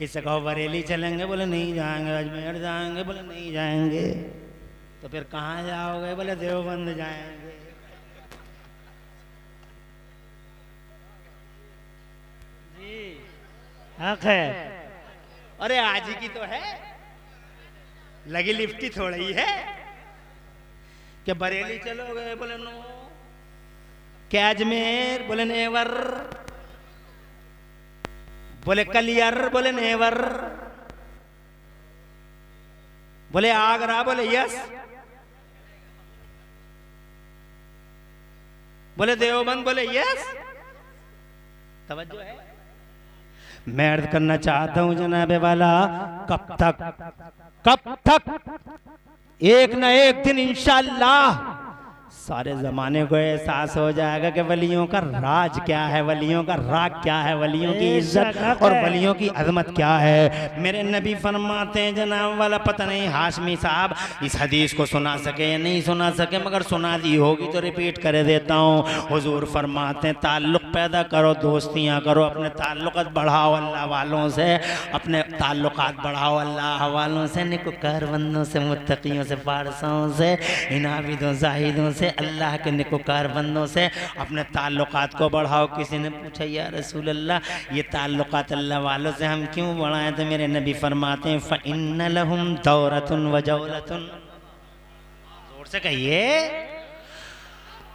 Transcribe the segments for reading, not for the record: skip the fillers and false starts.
इससे कहो बरेली चलेंगे, बोले नहीं जाएंगे। अजमेर जाएंगे, बोले नहीं जाएंगे। तो फिर कहाँ जाओगे? बोले देवबंद जाएंगे। जी हक है। अरे आज ही की तो है, लगी लिफ्टी थोड़ी है कि बरेली चलोगे, बोले नो। क्या अजमेर? बोले नेवर। बोले कलियर? बोले नेवर। बोले आगरा? बोले यस। बोले देवबंद? बोले यस। तवज्जो है। मैं अर्ज करना चाहता हूं जनाबे वाला, कब तक एक न एक दिन इंशाअल्लाह सारे जमाने को एहसास हो जाएगा कि वलियों का राज क्या है, वलियों का राग क्या है, वलियों की इज्जत और वलियों की अजमत क्या है। मेरे नबी फरमाते हैं जनाब वाला, पता नहीं हाशमी साहब इस हदीस को सुना सके या नहीं सुना सके, मगर सुना दी होगी तो रिपीट कर देता हूँ। हुजूर फरमाते हैं ताल्लुक़ पैदा करो, दोस्तियाँ करो, अपने ताल्लुक़ात बढ़ाओ अल्लाह वालों से, अपने ताल्लुक़ात बढ़ाओ अल्लाह वालों से, निकोकार बंदों से, मुत्तकियों से, फारसों से, इन आबिदों जाहिदों से, अल्लाह के निकोकार बंदों से अपने ताल्लुकात को बढ़ाओ। किसी ने पूछा या रसूल अल्लाह ये ताल्लुकात अल्लाह वालों से हम क्यों बढ़ाएं? तो मेरे नबी फरमाते हैं फ़इन्न लहुम दौरतुन व जौलतुन। जोर से कहिए।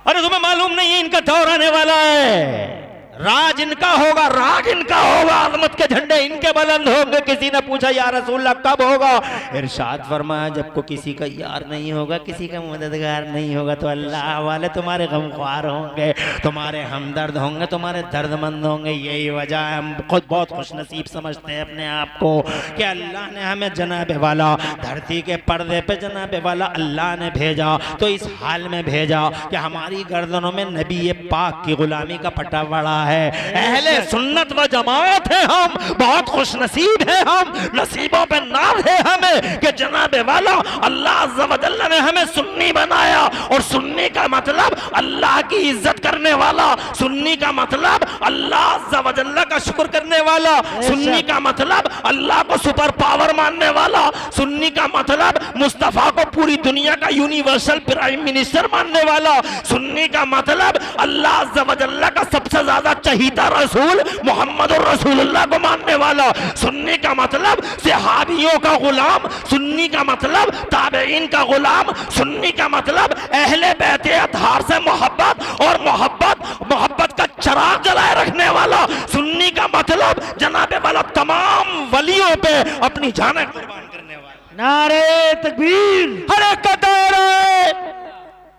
अरे तुम्हें मालूम नहीं है इनका दौर आने वाला है, राज इनका होगा, राग इनका होगा, अज़मत के झंडे इनके बुलंद होंगे। किसी ने पूछा या रसूल अल्लाह कब होगा? इरशाद फरमाया जब को किसी का यार नहीं होगा, किसी का मददगार नहीं होगा, तो अल्लाह वाले तुम्हारे गमख्वार होंगे, तुम्हारे हमदर्द होंगे, तुम्हारे दर्दमंद होंगे। यही वजह है हम खुद बहुत खुशनसीब समझते हैं अपने आप को कि अल्लाह ने हमें जनाबे वाला धरती के पर्दे पे जनाबे वाला अल्लाह ने भेजा, तो इस हाल में भेजा कि हमारी गर्दनों में नबी पाक की गुलामी का पट्टा बड़ा है। अहले सुन्नत व जमात है हम, बहुत खुशनसीब है हम, नसीबों पे नाज है हमें कि जनाबे वाला अल्लाह अज़्ज़ा व जल्ला ने हमें सुन्नी बनाया। और सुन्नी का मतलब अल्लाह की इज्जत करने वाला, सुन्नी का मतलब अल्लाह अज़्ज़ा व जल्ला का शुक्र करने वाला, सुन्नी का मतलब अल्लाह को सुपर पावर मानने वाला, सुन्नी का मतलब मुस्तफा को पूरी दुनिया का यूनिवर्सल प्राइम मिनिस्टर मानने वाला, सुन्नी का मतलब अल्लाह अज़्ज़ा व जल्ला का सबसे ज्यादा चहीता रसूल मोहम्मद रसूलुल्लाह को मानने वाला, सुन्नी का मतलब सहाबियों का गुलाम, सुन्नी का मतलब ताबईन का गुलाम, सुन्नी का मतलब अहले बैत अतहार से मोहब्बत और मोहब्बत का चिराग जलाए रखने वाला, सुन्नी का मतलब जनाबे वाला तमाम वलियों पे अपनी जानें कुर्बान करने वाला। नारे तकबीर, हर एक का दायरा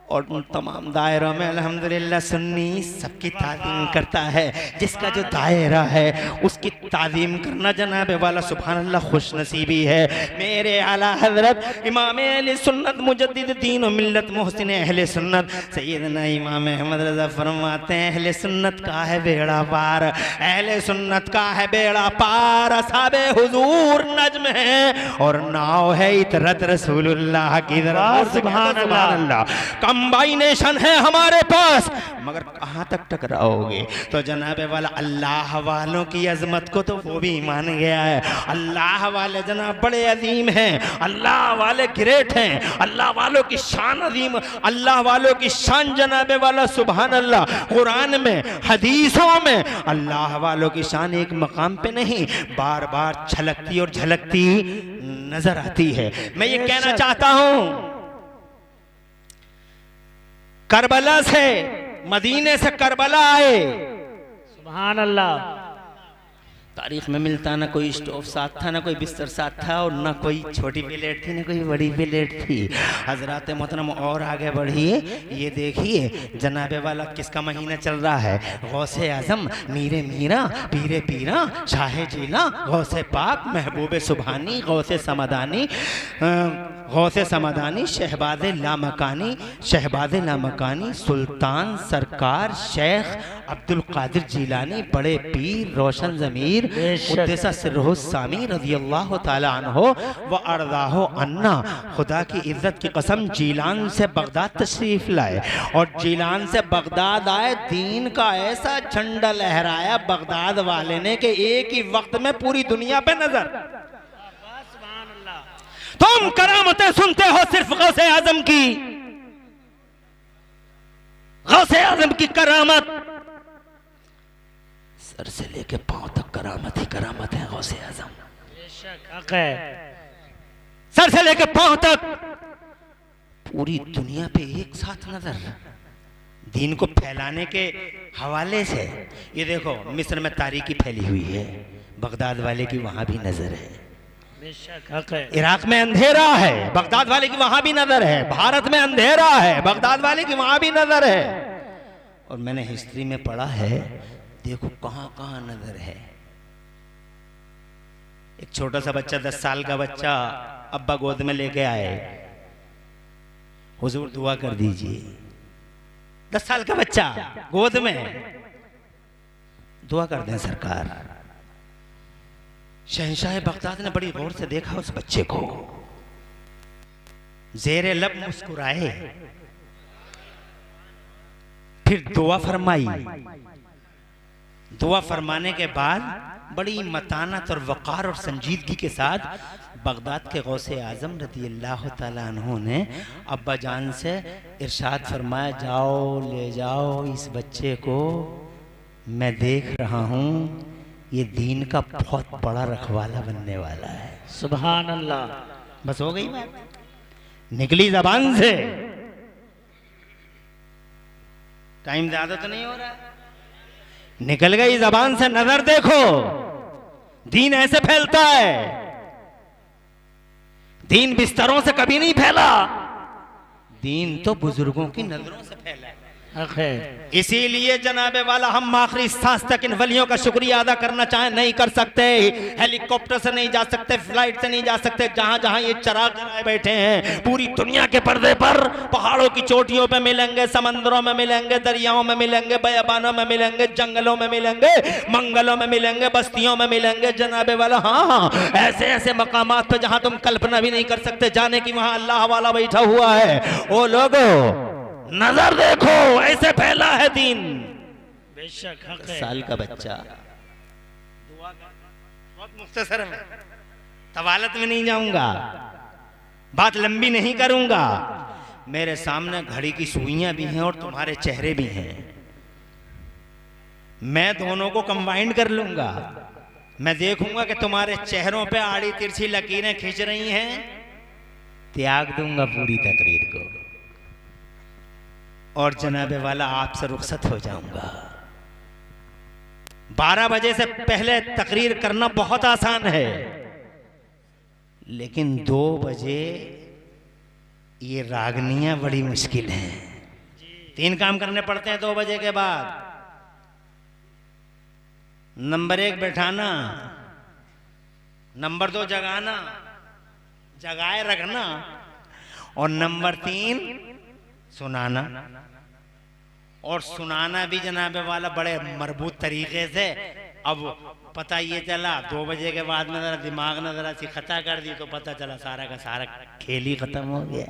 और उन तमाम दायरों में अल्हम्दुलिल्लाह सुन्नी सबकी ताज़ीम करता है। जिसका जो दायरा है उसकी ताज़ीम करना जनाबे वाला सुभान अल्लाह खुश नसीबी है। मेरे आला हज़रत इमाम अहले सुन्नत मुजद्दिद दीन व मिल्लत मुहसिन अहले सुन्नत सैयदना इमाम अहमद रज़ा फरमाते हैं अहले सुन्नत का है बेड़ा पार, अहले सुन्नत का है बेड़ा पार, असहाबे हुजूर नज्म है और नाव है इतरत रसूलुल्लाह की तरफ। सुभान अल्लाह। कंबाइनेशन है हमारे पास, मगर कहाँ तक टकराओगे? तो जनाबे वाला अल्लाह वालों की अजमत को तो वो भी मान गया है। अल्लाह वाले जनाब बड़े अजीम हैं, अल्लाह वाले ग्रेट हैं, अल्लाह वालों की शान अजीम, अल्लाह वालों की शान जनाबे वाला सुभान अल्लाह। कुरान में हदीसों में अल्लाह वालों की शान एक मकाम पे नहीं बार बार छलकती और झलकती नजर आती है। मैं ये कहना चाहता हूं करबला से मदीने से करबला आए, सुभान अल्लाह। तारीख में मिलता ना कोई स्टोव साथ था, ना कोई बिस्तर साथ था, और ना कोई छोटी प्लेट थी, ना कोई बड़ी प्लेट थी। हजरत मोहतरम और आगे बढ़िए, ये देखिए जनाबे वाला किसका महीना चल रहा है? गौसे आजम, मीरे मीरा, पीरे पीरा, शाह जीला, गौसे पाक, महबूब सुबहानी, गौसे समदानी, गौसे समदानी, शहबाज लामकानी, शहबाज लामकानी, सुल्तान सरकार शेख अब्दुल कादिर जीलानी, बड़े पीर रोशन ज़मीर कबीर उद्देसा सिर्हो सामी रज़ी अल्लाह ताला अन्हो व अर्दाहो अन्ना, खुदा की इज्जत की कसम जीलान से बगदाद तशरीफ लाए और जीलान से बगदाद आए, दीन का ऐसा झंडा लहराया बगदाद वाले ने कि एक ही वक्त में पूरी दुनिया पे नजर। तुम करामतें सुनते हो सिर्फ गौसे आजम की, गौसे आजम की करामत सर से लेके पांव तक करामत ही करामत है। गौसे आजम सर से लेके पांव तक पूरी दुनिया पे एक साथ नजर, दीन को फैलाने के हवाले से। ये देखो मिस्र में तारीकी फैली हुई है, बगदाद वाले की वहां भी नजर है। इराक में अंधेरा है, बगदाद वाले की वहां भी नजर है। भारत में अंधेरा है, बगदाद वाले की वहां भी नजर है। और मैंने हिस्ट्री में पढ़ा है, देखो कहां कहां नजर है। एक छोटा सा बच्चा, 10 साल का बच्चा अब्बा गोद में लेके आए, हुजूर दुआ कर दीजिए। 10 साल का बच्चा गोद में, दुआ कर दें सरकार। शहंशाह बगदाद ने बड़ी गौर से देखा उस बच्चे को, जेरे लब मुस्कुराए, फिर दुआ फरमाई। दुआ फरमाने के बाद बड़ी मतानत और वक़ार और संजीदगी के साथ बगदाद के गौसे आजम रज़ी अल्लाह ताला अन्हु ने अब्बा जान से इरशाद फरमाया, जाओ ले जाओ इस बच्चे को, मैं देख रहा हूँ ये दीन का बहुत बड़ा रखवाला बनने वाला है। सुभान अल्लाह। बस हो गई बात, निकली जबान से। टाइम ज्यादा तो नहीं हो रहा, निकल गई जबान से। नजर देखो, दीन ऐसे फैलता है। दीन बिस्तरों से कभी नहीं फैला, दीन तो बुजुर्गों की नजरों से फैला है। इसीलिए जनाबे वाला हम आखिरी सांस तक इन वलियों का शुक्रिया अदा करना चाहें नहीं कर सकते। हेलीकॉप्टर से नहीं जा सकते, फ्लाइट से नहीं जा सकते। जहां जहां ये चराग जलाए बैठे हैं पूरी दुनिया के पर्दे पर, पहाड़ों की चोटियों पे मिलेंगे, समंदरों में मिलेंगे, दरियाओं में मिलेंगे, बयाबानों में मिलेंगे, जंगलों में मिलेंगे, मंगलों में मिलेंगे, बस्तियों में मिलेंगे जनाबे वाला। हाँ, ऐसे ऐसे मकामात पे जहां तुम कल्पना भी नहीं कर सकते जाने की, वहां अल्लाह वाला बैठा हुआ है। ओ लोगो नजर देखो, ऐसे फैला है दीन। बेशक साल का बच्चा, दुआ बहुत मुख्तसर है, तवालत में नहीं जाऊंगा, बात लंबी नहीं करूंगा। मेरे सामने घड़ी की सुइयां भी हैं और तुम्हारे चेहरे भी हैं। मैं दोनों को कंबाइंड कर लूंगा। मैं देखूंगा कि तुम्हारे चेहरों पे आड़ी तिरछी लकीरें खींच रही हैं, त्याग दूंगा पूरी तकरीर को और जनाबे वाला आपसे रुखसत हो जाऊंगा। 12 बजे से पहले तकरीर करना बहुत आसान है, लेकिन 2 बजे ये रागनियां बड़ी मुश्किल हैं। 3 काम करने पड़ते हैं 2 बजे के बाद। नंबर 1 बैठाना, नंबर 2 जगाना, जगाए रखना, और नंबर 3 सुनाना। और सुनाना भी जनाबे वाला बड़े मरबूत तरीके से। अब पता ये चला 2 बजे के बाद में जरा दिमाग ने जरा सी खता कर दी तो पता चला सारा का सारा खेल ही खत्म हो गया।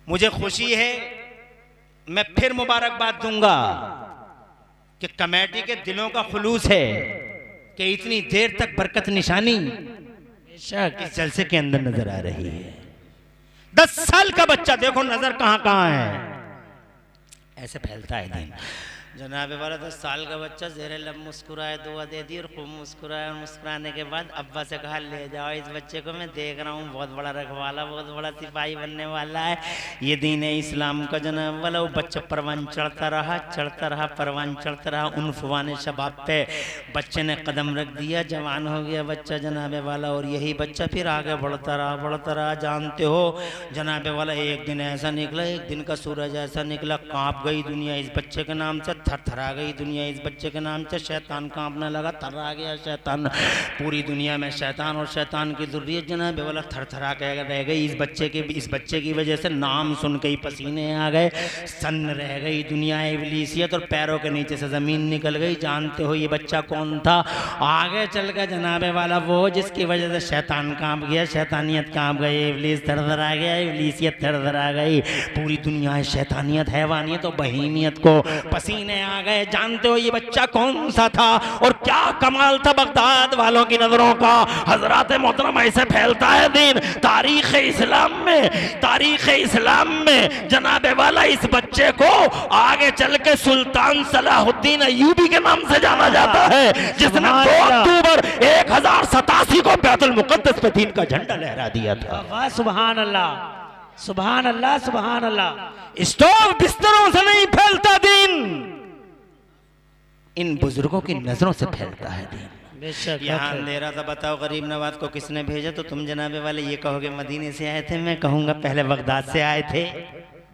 मुझे खुशी है, मैं फिर मुबारकबाद दूंगा कि कमेटी के दिलों का खुलूस है कि इतनी देर तक बरकत निशानी इस जलसे के अंदर नजर आ रही है। 10 साल का बच्चा देखो नजर कहां कहां है, ऐसे फैलता है दिन। जनाबे वाला 10 साल का बच्चा ज़ेरे लब मुस्कुराए, दुआ दे दी और खूब मुस्कुराया। और मुस्कुराने के बाद अब्बा से कहा ले जाओ इस बच्चे को, मैं देख रहा हूँ बहुत बड़ा रखवाला, बहुत बड़ा सिपाही बनने वाला है। ये दीन है इस्लाम का जनाब वाला। वो बच्चा परवान चढ़ता रहा, परवान चढ़ता रहा। उनफवान शबाब पे बच्चे ने कदम रख दिया, जवान हो गया बच्चा जनाबे वाला। और यही बच्चा फिर आगे बढ़ता रहा। जानते हो जनाबे वाला, एक दिन ऐसा निकला, एक दिन का सूरज ऐसा निकला, कांप गई दुनिया इस बच्चे के नाम से। थरथरा गई दुनिया इस बच्चे के नाम से। शैतान कांपने लगा, थर्रा गया शैतान। पूरी दुनिया में शैतान और शैतान की ज़ुर्रियत जनाब वाला थरथरा के रह गई। इस बच्चे की वजह से नाम सुन के ही पसीने आ गए, सन्न रह गई दुनिया इब्लीसियत और पैरों के नीचे से ज़मीन निकल गई। जानते हो ये बच्चा कौन था? आगे चल के जनाबे वाला वो जिसकी वजह से शैतान कांप गया, शैतानियत कांप गई, इब्लीस थरथरा गया, इब्लीसियत थरथरा गई। पूरी दुनिया शैतानियत, हैवानियत और बहीमियत को पसीने आ गए। जानते हो ये बच्चा कौन सा था और क्या कमाल था बगदाद वालों की नजरों का? हजरात मोहतरम ऐसे फैलता है दीन। तारीख इस्लाम में जनाबे वाला इस बच्चे को आगे चल के सुल्तान सलाहुद्दीन अय्यूबी के नाम से जाना जाता है, जिसने 2 अक्टूबर 1087 को बैतुल मुक़द्दस पे दीन का झंडा लहरा दिया था। वाह सुभान अल्लाह, सुभान अल्लाह, सुभान अल्लाह। स्टोव बिस्तरों से नहीं फैलता दीन, इन बुजुर्गों की नजरों से फैलता है दीन। यहाँ अंधेरा था, बताओ गरीब नवाज को किसने भेजा? तो तुम जनाबे वाले ये कहोगे मदीने से आए थे, मैं कहूँगा पहले बगदाद से आए थे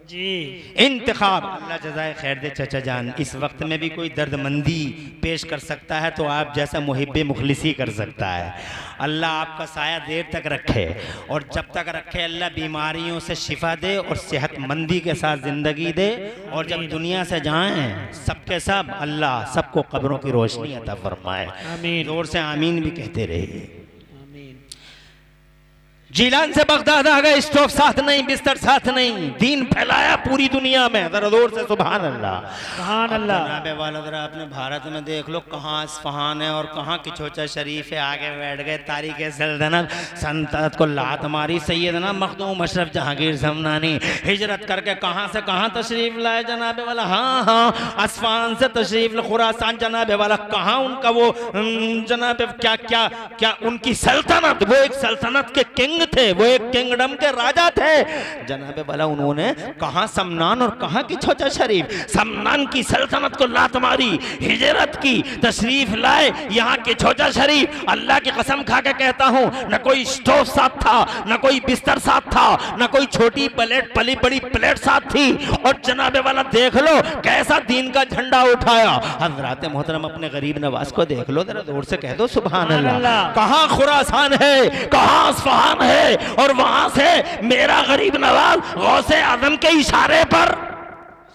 जी। इंतखाब अल्लाह जज़ाए खैर दे चाचा जान। इस वक्त में भी कोई दर्दमंदी पेश कर सकता है तो आप जैसा मुहिब्बे मुखलिसी कर सकता है। अल्लाह आपका साया देर तक रखे और जब तक रखे अल्लाह बीमारियों से शिफा दे और सेहतमंदी के साथ ज़िंदगी दे। और जब दुनिया से जाएं सबके सब अल्लाह सबको कब्रों की रोशनी अता फरमाए। आमीन। जोर से आमीन भी कहते रहिए। जीलान से बगदाद आ गए, स्टोव साथ नहीं, बिस्तर साथ नहीं, दीन फैलाया पूरी दुनिया में। जरा जोर से सुभान अल्लाह, सुभान अल्लाह। जनाबे वाला जरा अपने भारत में देख लो कहाँ इस्फहान है और कहाँ किचोचा शरीफ है। आगे बैठ गए तारीख सल्तनत, सल्तनत को लात मारी सैयदना मखदूम अशरफ जहांगीर समनानी। हिजरत करके कहाँ से कहाँ तशरीफ लाए जनाबे वाला। हाँ, इस्फहान से तशरीफ खुरासान जनाबे वाला। कहाँ उनका वो जनाबे क्या क्या क्या उनकी सल्तनत, वो एक सल्तनत के किंग थे, वो एक किंगडम के राजा थे जनाबे वाला। उन्होंने कहां समनान और कहां की छोटा शरीफ, समनान की सल्तनत को लात मारी, हिजरत की, तशरीफ लाए यहाँ के छोटा शरीफ। अल्लाह की कसम खा के कहता हूं न कोई स्टोव साथ था, न कोई बिस्तर साथ था, न कोई छोटी प्लेट पली बड़ी प्लेट साथ थी। और जनाबे वाला देख लो कैसा दीन का झंडा उठाया। हजरात मोहतरम अपने गरीब नवाज को देख लो, जरा जोर से कह दो सुभान अल्लाह। कहां खुरासान है, कहां इस्फहान है, और वहां से मेरा गरीब नवाज गौसे आजम के इशारे पर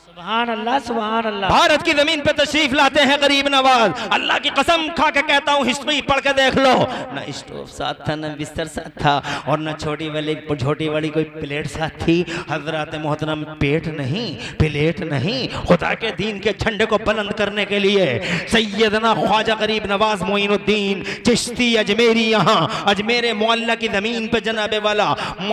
सुभान अल्लाह, सुभान अल्लाह, भारत की जमीन पे तशरीफ लाते हैं गरीब नवाज। अल्लाह की कसम खा के कहता हूँ हिस्ट्री पढ़ के देख लो, न स्टोव साथ था, न बिस्तर साथ था, और न छोटी बड़ी कोई प्लेट साथ थी। हजरत मोहतरम पेट नहीं, प्लेट नहीं, खुदा के दीन के झंडे को बुलंद करने के लिए सैयदना ख्वाजा गरीब नवाज मोइनुद्दीन चिश्ती अजमेरी यहाँ अजमेर मुअल्ला की जमीन पे जनाबे वाला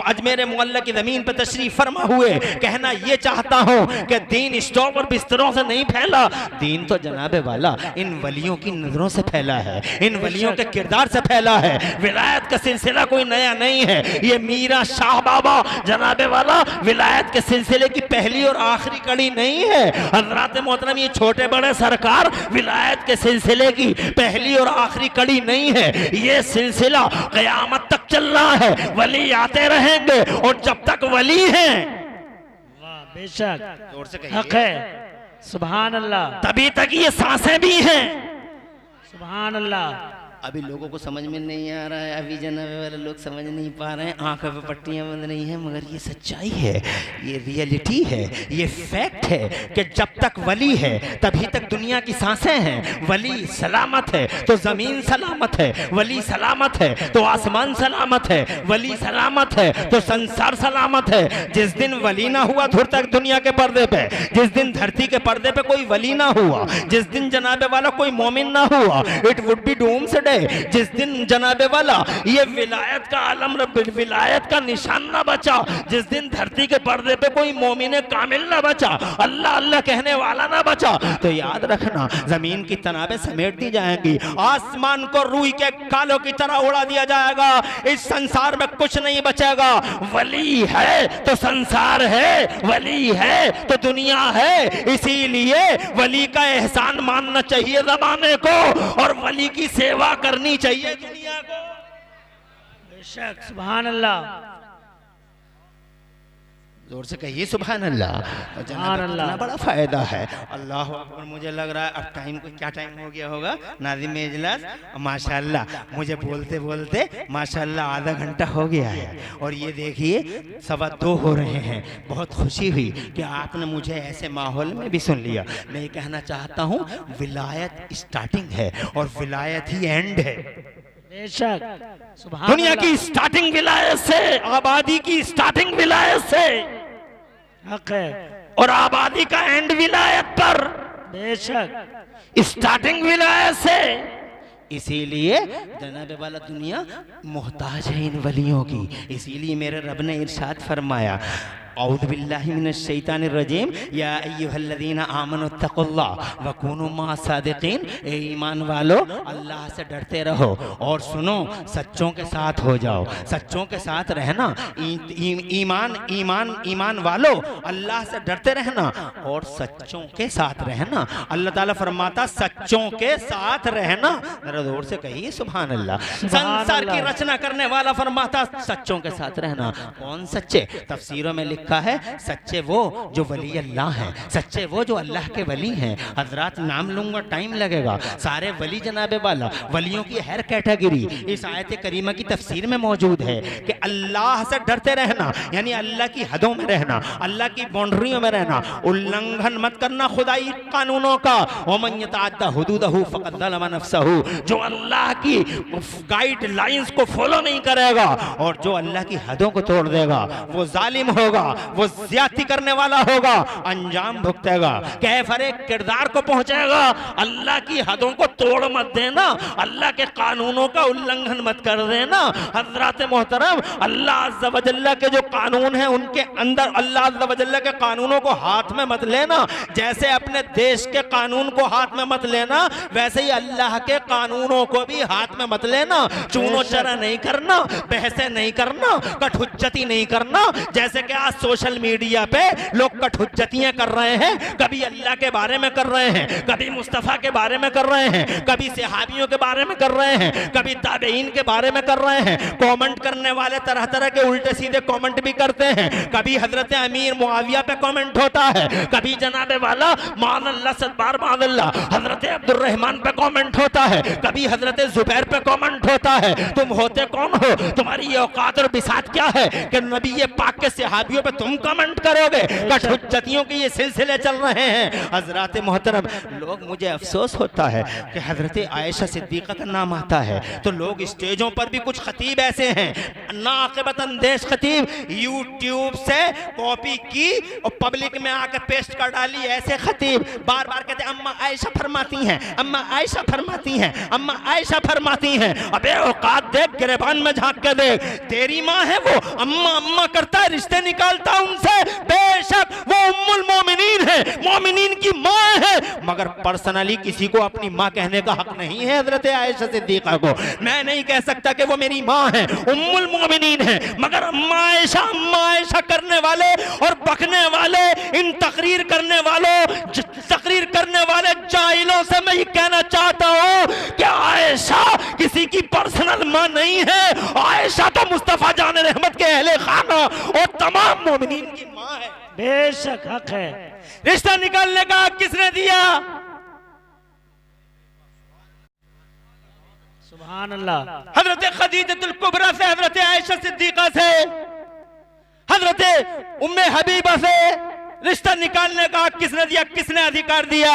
अजमेर मुअल्ला की जमीन पे तशरीफ फरमा हुए। कहना ये चाहता हूँ कि दीन स्टोव और बिस्तरों से नहीं फैला, दीन तो जनाबे वाला इन वलियों की नजरों से फैला है, इन वलियों के किरदार से फैला है। विलायत का सिलसिला कोई नया नहीं है। ये मीरा शाह बाबा जनाबे वाला विलायत के सिलसिले की पहली और आखिरी कड़ी नहीं है। हजरात मोहतरम ये छोटे बड़े सरकार विलायत के सिलसिले की पहली और आखिरी कड़ी नहीं है। ये सिलसिला क़यामत तक चलना है, वली आते रहेंगे और जब तक वली हैं बेशक जोर से हक है, सुभान अल्लाह, तभी तक ये सांसें भी हैं। सुभान अल्लाह। अभी लोगों को समझ में नहीं आ रहा है, अभी जनाबे वाले लोग समझ नहीं पा रहे हैं, आंखों पे पट्टियां बंद नहीं है, मगर ये सच्चाई है, ये रियलिटी है, ये फैक्ट है कि जब तक वली है तभी तक दुनिया की सांसें हैं। वली सलामत है तो जमीन सलामत है, वली सलामत है तो आसमान सलामत है, वली सलामत है तो संसार सलामत है। जिस दिन वली ना हुआ धुर तक दुनिया के पर्दे पे, जिस दिन धरती के पर्दे पे कोई वली ना हुआ, जिस दिन जनाबे वाला कोई मोमिन ना हुआ, इट वुड बी डूम्सडे। जिस दिन जनाबे वाला ये विलायत का आलम, विलायत का निशान ना बचा, जिस दिन धरती के पर्दे पे कोई मोमिन कामिल ना बचा, अल्लाह अल्लाह कहने वाला ना बचा, तो याद रखना जमीन की तनाबें समेट दी जाएंगी, आसमान को रूई के कालों की तरह उड़ा दिया जाएगा, इस संसार में कुछ नहीं बचेगा। वली है तो संसार है, वली है तो दुनिया है। इसीलिए वली का एहसान मानना चाहिए जमाने को और वली की सेवा करनी चाहिए दुनिया को। बेशक सुभान अल्लाह। जोर से कहिए सुभान अल्लाह। तो जनाब कितना बड़ा फायदा है। अल्लाह अकबर। मुझे लग रहा है अब टाइम को क्या टाइम हो गया होगा नाज़िम इजलास। माशाल्लाह मुझे बोलते बोलते माशाल्लाह आधा घंटा हो गया है और ये देखिए 2:15 हो रहे हैं। बहुत खुशी हुई कि आपने मुझे ऐसे माहौल में भी सुन लिया। मैं ये कहना चाहता हूँ विलायत स्टार्टिंग है और विलायत ही एंड है। दुनिया की स्टार्टिंग विलायत से, आबादी की स्टार्टिंग विलायत से हक है और आबादी का एंड विलायत पर। बेशक स्टार्टिंग विलायत से। इसीलिए जनाब वाला दुनिया मोहताज है इन वलियों की। इसीलिए मेरे रब ने इरशाद फरमाया औज़ु बिल्लाहि मिनश शैतानिर रजीम या अय्युहल्लज़ीना आमनु तक़ुल्लाह व कूनू मअस सादिक़ीन। ए ईमान वालो अल्लाह से डरते रहो और सुनो सच्चों के साथ हो जाओ। सच्चों के साथ रहना। ईमान वालो अल्लाह से डरते रहना और सच्चों के साथ रहना। अल्लाह ताला फरमाता सच्चों के साथ रहना। जरा जोर से कहिए सुभान अल्लाह। संसार की रचना करने वाला फरमाता सच्चों के साथ रहना। कौन सच्चे? तफसीरों में लिखा है सच्चे वो जो वली अल्लाह हैं, सच्चे वो जो अल्लाह के वली हैं। हजरात नाम लूंगा टाइम लगेगा। सारे वली जनाबे वाला वलियों की हर कैटेगरी इस आयत करीमा की तफसीर में मौजूद है कि अल्लाह से डरते रहना यानी अल्लाह की हदों में रहना, अल्लाह की बाउंड्रियों में रहना, उल्लंघन मत करना खुदाई कानूनों का। वमन यतअद्दा हुदूदहु फक़द ज़लम नफ्सहु। जो अल्लाह की गाइडलाइंस को फॉलो नहीं करेगा और जो अल्लाह की हदों को तोड़ देगा वो जालिम होगा, वो ज्यादती करने वाला होगा, अंजाम भुगतेगा। कैफरे किरदार को पहुंचेगा। अल्लाह की हदों को तोड़ मत देना, अल्लाह के कानूनों का उल्लंघन मत कर देना। हजरात मोहतरम अल्लाह अज़्ज़ा व जल्ला के जो कानून हैं उनके अंदर अल्लाह अज़्ज़ा व जल्ला के कानूनों को हाथ में मत लेना। जैसे अपने देश के कानून को हाथ में मत लेना वैसे ही अल्लाह के कानूनों को भी हाथ में मत लेना। चूनो चरा नहीं करना, बहसें नहीं करना, कठहुज्जती नहीं करना। जैसे कि आज सोशल मीडिया पे लोग कठहुज्जतियां कर रहे हैं, कभी अल्लाह के बारे में कर रहे हैं, कभी मुस्तफ़ा के बारे में कर रहे हैं, कभी सहाबियों के बारे में कर रहे हैं, कभी ताबईन के बारे में कर रहे हैं। कमेंट करने वाले तरह तरह के उल्टे सीधे कमेंट भी करते हैं। कभी हजरत अमीर मुआविया पे कमेंट होता है, कभी जनाबे वाला माज़अल्लाह सदबार माज़अल्लाह हजरत अब्दुर्रहमान पे कमेंट होता है, कभी हजरत जुबैर पे कमेंट होता है। तुम होते कौन हो? तुम्हारी ये औकात और बिसात क्या है कि नबी पाक के सहाबियों पे तुम कमेंट करोगे? कठहुज्जतियों के ये सिलसिले चल रहे हैं। हजरत मोहतरम लोग, मुझे अफसोस होता है कि हजरत आयशा सिद्दीक़ा का नाम आता है तो लोग स्टेजों पर भी कुछ खतीब ऐसे हैं नाक़िबत अंदेश खतीब, यूट्यूब से कॉपी की और पब्लिक में आके पेस्ट कर डाली। ऐसे खतीब बार बार कहते अम्मा आयशा फरमाती हैं, अम्मा आयशा फरमाती हैं, अम्मा आयशा फरमाती हैं। अबे औकात देख, गिरबान में झांक के देख। तेरी माँ है वो, अम्मा अम्मा करता है, रिश्ते निकालता उनसे। बेशक वो उम्मुल मोमिनीन है, मोमिनीन की माँ है, मगर पर्सनली किसी को अपनी माँ कहने का हक नहीं है। हजरत आयशा सिद्दीक़ा को मैं नहीं कह सकता कि वो मेरी माँ है, उम्मुल मोमिनीन है, मगर अम्मा आयशा करने वाले और बकने वाले, इन तकरीर करने वाले जाहिलों से मैं ये कहना चाहता हूँ कि आयशा किसी की पर्सनल माँ नहीं है। आयशा तो मुस्तफा जान रहमत के अहले खाना और तमाम मोमिनीन की माँ है। बेशक हक है। रिश्ता निकालने का हक किसने दिया? सुभान अल्लाह। हजरत खदीजतुल कुबरा से, हजरत आयशा सिद्दीक़ा से, हजरत उम्मे हबीबा से रिश्ता निकालने का हक किसने दिया? किसने अधिकार दिया?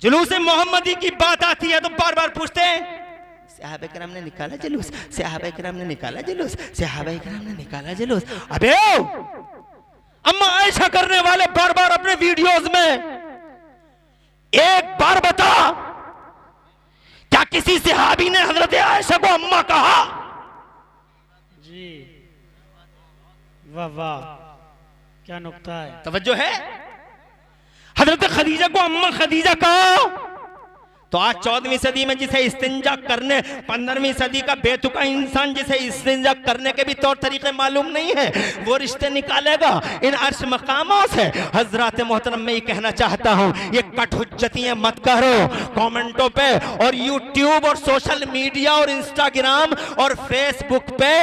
जुलूस मोहम्मदी की बात आती है तो बार बार पूछते हैं सहाबा किराम ने निकाला जुलूस, सहाबा किराम ने निकाला जुलूस, सहाबा किराम ने निकाला जुलूस। अबे अम्मा आयशा करने वाले बार बार अपने वीडियोस में एक बार बता, क्या किसी सहाबी ने हजरत आयशा को अम्मा कहा? जी वाह वाह, क्या नुक्ता है। तवज्जो है। हजरत खदीजा को अम्मा खदीजा कहा तो आज 14वीं सदी में जिसे इस्तिंजा करने, 15वीं सदी का बेतुका इंसान जिसे इस्तिंजा करने के भी तौर तरीके मालूम नहीं है, वो रिश्ते निकालेगा इन अर्श मकामों से। हजरत मोहतरम मैं ये कहना चाहता हूँ, ये कठहुज्जतियाँ मत करो कमेंटों पे और यूट्यूब और सोशल मीडिया और इंस्टाग्राम और फेसबुक पे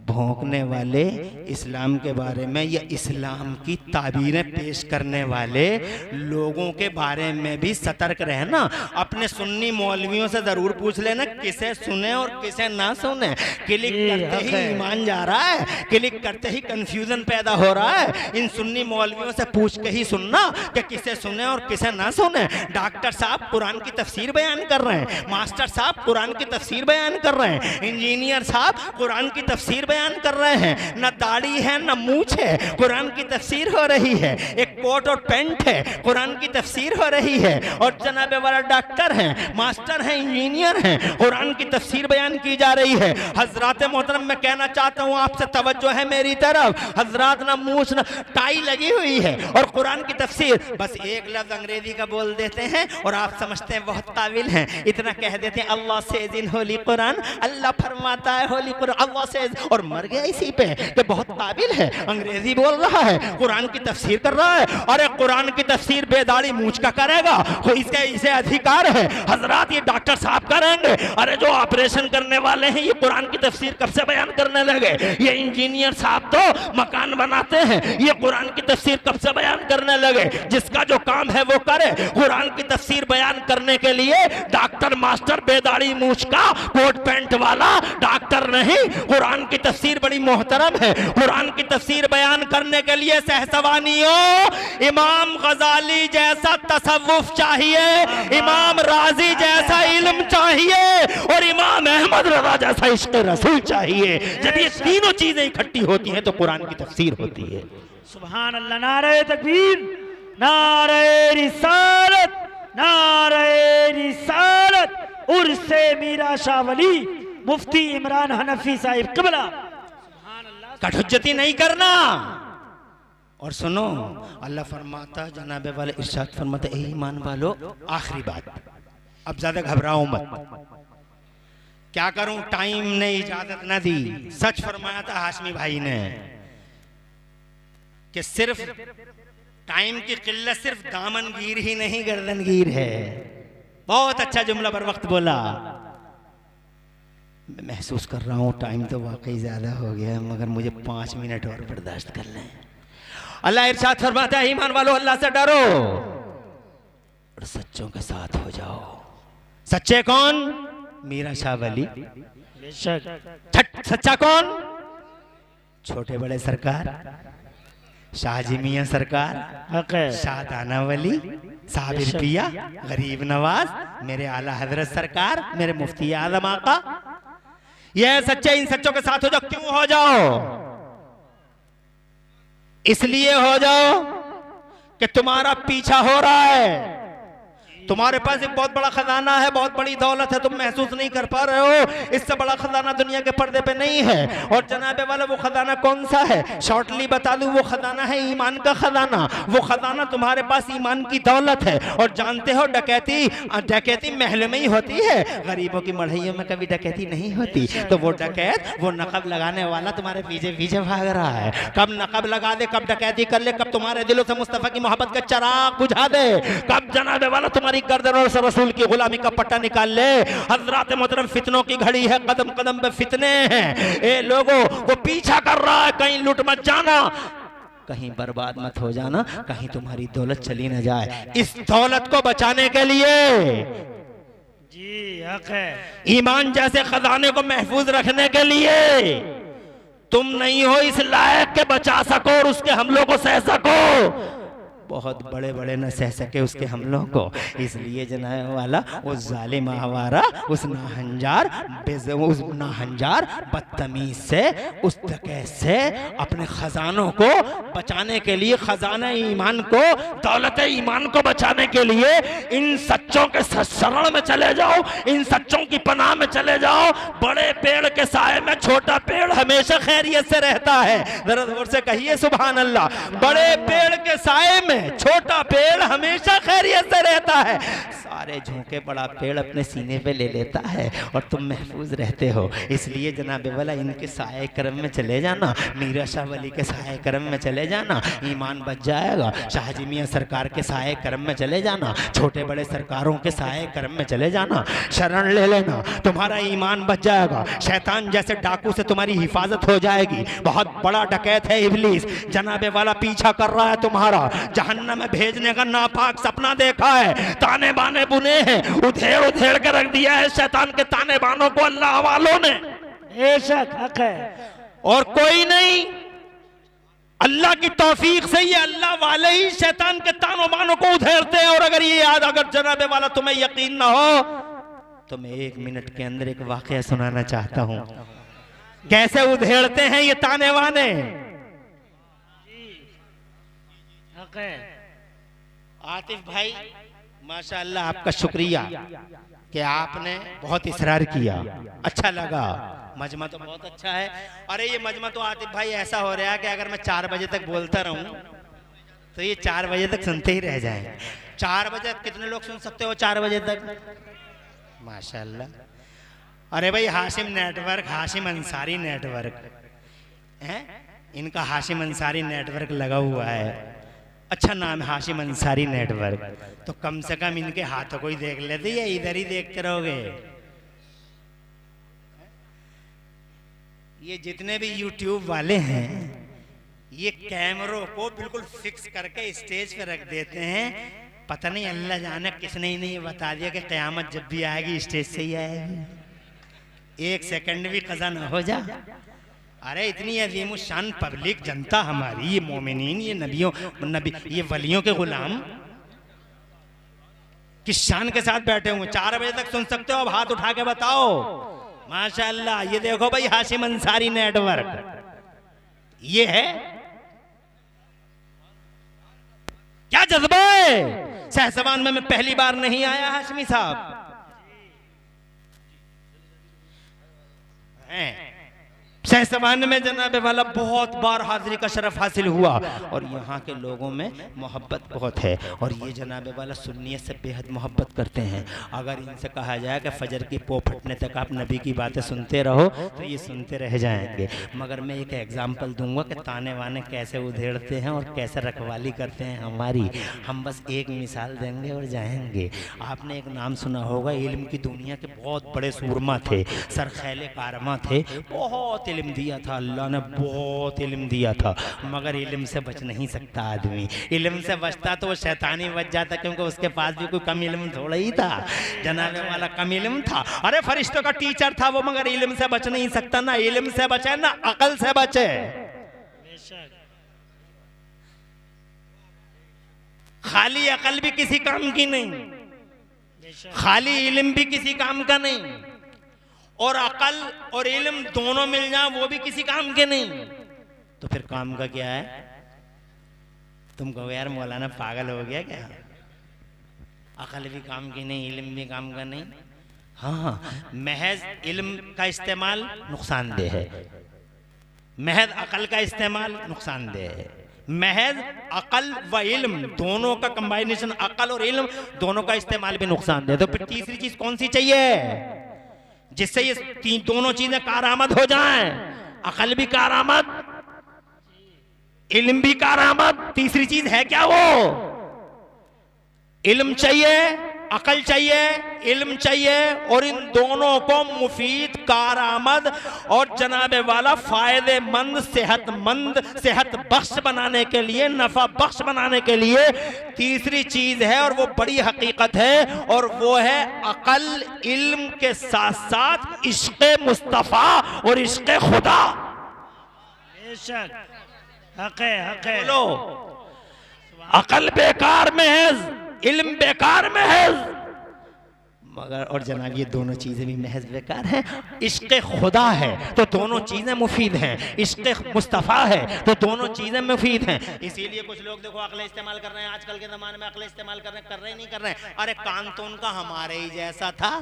भौंकने वाले, इस्लाम के बारे में या इस्लाम की ताबीरें पेश करने वाले लोगों के बारे में भी सतर्क रहना। अपने सुन्नी मौलवियों से ज़रूर पूछ लेना किसे सुने और किसे ना सुने। क्लिक करते ही ईमान जा रहा है, क्लिक करते ही कंफ्यूजन पैदा हो रहा है। इन सुन्नी मौलवियों से पूछ के ही सुनना कि किसे सुने और किसे ना सुने। डॉक्टर साहब कुरान की तफसीर बयान कर रहे हैं, मास्टर साहब कुरान की तफसीर बयान कर रहे हैं, इंजीनियर साहब कुरान की तफसीर बयान कर रहे हैं। न दाढ़ी है न मूंछ है, कुरान की तफसीर हो रही है। एक कोट और पैंट है, कुरान की तफसीर हो रही है। और जनाबे वाला डॉक्टर हैं, मास्टर हैं, इंजीनियर हैं, कुरान की तफसीर बयान की जा रही है। हजरात मोहतरम, मैं कहना चाहता हूँ आपसे तवज्जो है मेरी तरफ। हजरात ना मूंछ ना टाई लगी हुई है और कुरान की तफसीर बस एक लफ्ज अंग्रेजी का बोल देते हैं और आप समझते हैं बहुत काबिल हैं। इतना कह देते हैं Allah says in Holi Quran, अल्लाह फरमाता है होली कुरान, अल्लाह सेज, और मर गया इसी पे कि बहुत काबिल है। अंग्रेजी बोल रहा है, कुरान की तफसीर कर रहा है। अरे कुरान की तफसीर बेदाढ़ी मूंछ का करेगा, इसे अधिकार है। हजरात ये डॉक्टर साहब करेंगे। अरे जो ऑपरेशन करने वाले हैं ये कुरान की तफसीर कब से बयान करने लगे। ये इंजीनियर साहब तो मकान बनाते हैं, ये कुरान की तफसीर कब से बयान करने लगे। जिसका जो काम है वो करे। कुरान की तफसीर बयान करने के लिए डॉक्टर मास्टर बेदाढ़ी मूंछ का कोट पैंट वाला डॉक्टर नहीं। कुरान की तफसीर बड़ी मोहतरम है। कुरान की तफसीर बयान करने के लिए सहसवानियों इमाम गजाली जैसा तसव्वुफ चाहिए, इमाम राजी जैसा इल्म चाहिए और इमाम अहमद रजा जैसा इश्क रसूल चाहिए। जब ये तीनों चीजें इकट्ठी होती हैं तो कुरान की तफसीर होती है। सुभान अल्लाह। नारे तकबीर, नारे रिसालत, नारे रिसालत। उर्से मीरा शाह वली, मुफ्ती इमरान हनफी साहिब क़िबला। कठुज्जती नहीं करना। और सुनो, अल्लाह फरमाता, जनाबे वाले इरशाद फरमाते, ए ईमान वालो, आखिरी बात, अब ज्यादा घबराओ मत। क्या करूं, टाइम ने इजाजत न दी। सच फरमाया था हाशमी भाई ने कि सिर्फ टाइम की किल्लत सिर्फ दामनगीर ही नहीं गर्दनगीर है। बहुत अच्छा जुमला बर वक्त बोला। मैं महसूस कर रहा हूँ टाइम तो वाकई ज्यादा हो गया, मगर मुझे 5 मिनट और बर्दाश्त कर लें। अल्लाह इरशाद फरमाता है, ईमान वालों अल्लाह से डरो और सच्चों के साथ हो जाओ। सच्चे कौन? मीरा शाह वली। सच्चा कौन? छोटे बड़े सरकार, शाहजी मियां सरकार, शाहदाना वली, साबिर पिया, गरीब नवाज, मेरे आला हजरत सरकार, मेरे मुफ्ती आजम आका। यह सच्चे, इन सच्चों के साथ हो जाओ। क्यों हो जाओ? इसलिए हो जाओ कि तुम्हारा पीछा हो रहा है। तुम्हारे पास एक बहुत बड़ा खजाना है, बहुत बड़ी दौलत है, तुम महसूस नहीं कर पा रहे हो। इससे बड़ा खजाना दुनिया के पर्दे पे नहीं है। और जनाबे वाला वो खजाना कौन सा है? शॉर्टली बता दूं, वो खजाना है ईमान का खजाना। वो खजाना तुम्हारे पास ईमान की दौलत है। और जानते हो डकैती महल में ही होती है, गरीबों की मढ़इयों में कभी डकैती नहीं होती। तो वो डकैत, वो नकब लगाने वाला तुम्हारे पीछे पीछे भाग रहा है। कब नकब लगा दे, कब डकैती कर ले, कब तुम्हारे दिलों से मुस्तफा की मोहब्बत का चिराग बुझा दे, कब जनाबे वाला तुम्हारी गर्दन और रसूल की गुलामी का पट्टा निकाल ले। हजरात मोहतरम, फितनों की घड़ी है, कदम कदम पे फितने हैं। ए लोगों, वो पीछा कर रहा है, कहीं लुट मत जाना, कहीं बर्बाद मत हो जाना, कहीं तुम्हारी दौलत चली न जाए। इस दौलत को बचाने के लिए जी हक है, ईमान जैसे खजाने को महफूज रखने के लिए तुम नहीं हो इस लायक के बचा सको और उसके हमलों को सह सको। बहुत बड़े बड़े न सह सके उसके हमलों को। इसलिए जनाब वाला उस जालिम आवारा, उस नाहंजार बदतमीज से, उस डकैत से अपने खजानों को बचाने के लिए, खजाना ईमान को, दौलत ईमान को बचाने के लिए इन सच्चों के शरण में चले जाओ, इन सच्चों की पनाह में चले जाओ। बड़े पेड़ के साए में छोटा पेड़ हमेशा खैरियत से रहता है। जरा जोर से कहिए सुभान अल्लाह। बड़े पेड़ के साए में में छोटा पेड़ हमेशा खैरियत से रहता है, सारे झोंके बड़ा पेड़ अपने सीने पे ले लेता है और तुम महफूज रहते हो। इसलिए जनाब वाला इनके साए करम में चले जाना, मीरा शाह वली के साए करम में चले जाना, ईमान बच जाएगा। शाहजी मियां सरकार के साए करम में चले जाना, छोटे बड़े सरकारों के साए करम में चले जाना, शरण ले लेना, तुम्हारा ईमान बच जाएगा। शैतान जैसे डाकू से तुम्हारी हिफाजत हो जाएगी। बहुत बड़ा डकैत है इब्लीस, जनाबे वाला पीछा कर रहा है तुम्हारा, जहन्नम में भेजने का नापाक सपना देखा है, ताने बाने बुने हैं, उधेड़ उधेड़ के रख दिया है शैतान के ताने बानों को अल्लाह वालों ने। बेशक हक है। और कोई नहीं, अल्लाह की तौफीक से ये अल्लाह वाले ही शैतान के तानों बानों को उधेड़ते हैं। और अगर ये याद, अगर जनाबे वाला तुम्हें यकीन ना हो तो मैं 1 मिनट के अंदर एक वाकया सुनाना चाहता हूं, कैसे उधेड़ते हैं ये ताने वाने। हक है। आतिफ भाई माशाअल्लाह, आपका शुक्रिया कि आपने बहुत इसरार किया, अच्छा लगा। मजमा तो बहुत अच्छा है। अरे ये मजमा तो आतिफ भाई ऐसा हो रहा है कि अगर मैं 4 बजे तक बोलता रहूं तो ये 4 बजे तक सुनते ही रह जाएं। 4 बजे कितने लोग सुन सकते हो 4 बजे तक? माशाअल्लाह। अरे भाई हाशिम नेटवर्क, हाशिम अंसारी नेटवर्क है, इनका हाशिम अंसारी नेटवर्क लगा हुआ है, अच्छा नाम है हाशिम अंसारी नेटवर्क। तो कम से कम इनके हाथों को ही देख लेते, या इधर ही देखते रहोगे? ये जितने भी यूट्यूब वाले हैं ये कैमरों को बिल्कुल फिक्स करके स्टेज पे रख देते हैं। पता नहीं अल्लाह जाने किसने इन्हें ये बता दिया कि क़यामत जब भी आएगी स्टेज से ही आएगी, 1 सेकंड भी कज़ा ना हो जा। अरे इतनी अजीम शान पब्लिक जनता हमारी, ये मोमिनीन, ये नबी, ये वलियों के गुलाम किस शान के साथ बैठे हुए। 4 बजे तक सुन सकते हो? अब हाथ उठा के बताओ। माशाअल्लाह। ये देखो भाई हाशिम अंसारी नेटवर्क, ये है क्या जज्बा है। सहसवान में मैं पहली बार नहीं आया हाशमी साहब, सहसवान में जनाबे वाला बहुत बार हाजिरी का शरफ हासिल हुआ और यहाँ के लोगों में मोहब्बत बहुत है। और ये जनाबे वाला सुन्नियत से बेहद मोहब्बत करते हैं। अगर इनसे कहा जाए कि फजर की पो फटने तक आप नबी की बातें सुनते रहो तो ये सुनते रह जाएंगे। मगर मैं एक एग्जाम्पल दूंगा कि ताने वाने कैसे उधेड़ते हैं और कैसे रखवाली करते हैं हमारी। हम बस एक मिसाल देंगे और जाएंगे। आपने एक नाम सुना होगा, इल्म की दुनिया के बहुत बड़े सूरमा थे, सरखैले कारमा थे, बहुत इल्म दिया था अल्लाह ने, बहुत इल्म दिया था। मगर इल्म से बच नहीं सकता आदमी। इल्म से बचता तो वो शैतानी बच जाता, क्योंकि उसके पास भी कोई कम इल्म थोड़ा ही था। जनाबे वाला कम इल्म था। अरे फरिश्तों का टीचर था वो, मगर इल्म से बच नहीं सकता। ना इल्म से बचे ना अकल से बचे। खाली अकल भी किसी काम की नहीं, खाली इल्म भी किसी काम का नहीं, और अकल और इल्म दोनों मिल जाए वो भी किसी काम के नहीं। तो फिर काम का क्या है? तुम कहो यार मौलाना पागल हो गया क्या? अकल भी काम की नहीं, इल्म भी काम का नहीं। हाँ, महज इल्म का इस्तेमाल नुकसानदेह है, महज अकल का इस्तेमाल नुकसानदेह है। महज अकल व इल्म दोनों का कंबाइनेशन, अकल और इल्म दोनों का इस्तेमाल भी नुकसानदेह। तो फिर तीसरी चीज कौन सी चाहिए जिससे ये दोनों चीजें कारआमद हो जाएं? अकल भी कारआमद, इल्म भी कारआमद। तीसरी चीज है क्या? वो इल्म चाहिए, अकल चाहिए, इल्म चाहिए, और इन दोनों को मुफीद, कारआमद और जनाबे वाला फायदेमंद, सेहतमंद, सेहत बख्श बनाने के लिए, नफा बख्श बनाने के लिए तीसरी चीज है, और वो बड़ी हकीकत है, और वो है अकल इल्म के साथ साथ इश्क़े मुस्तफ़ा और इश्क़े खुदा। बेशक हक है, हक है। बोलो, अकल बेकार में है, इल्म बेकार में है, मगर और जनाब ये दोनों चीजें भी महज बेकार हैं। इश्क़े खुदा है तो दोनों चीजें मुफीद हैं, इश्क़े मुस्तफ़ा है तो दोनों चीजें मुफीद हैं। इसीलिए कुछ लोग देखो अक्ल इस्तेमाल कर रहे हैं, आजकल के जमाने में अक्ल इस्तेमाल कर रहे हैं नहीं कर रहे हैं। अरे कान तो उनका हमारे ही जैसा था,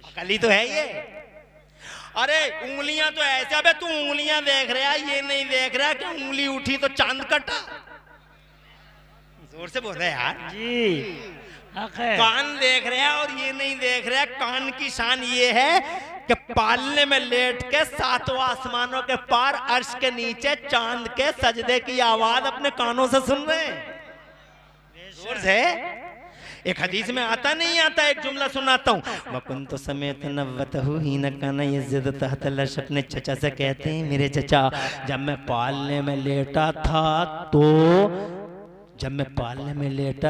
अकल ही तो है ये। अरे उंगलियां तो ऐसे, अबे तू उंगलियां देख रहा है, ये नहीं देख रहा कि उंगली उठी तो चांद कटा। जोर से बोल रहे यार। जी हक है। कान देख रहे हैं और ये नहीं देख रहे। कान की शान ये है कि पालने में लेट के सातों आसमानों के पार अर्श के नीचे चांद के सजदे की आवाज अपने कानों से सुन रहे हैं। जोर से। एक हदीस में आता नहीं आता, एक जुमला सुनाता हूँ। वकुन तो समेत नव्वतहु ही न काना यज़िद तहत लर्श। अपने चचा से कहते हैं, मेरे चचा जब मैं पालने में लेटा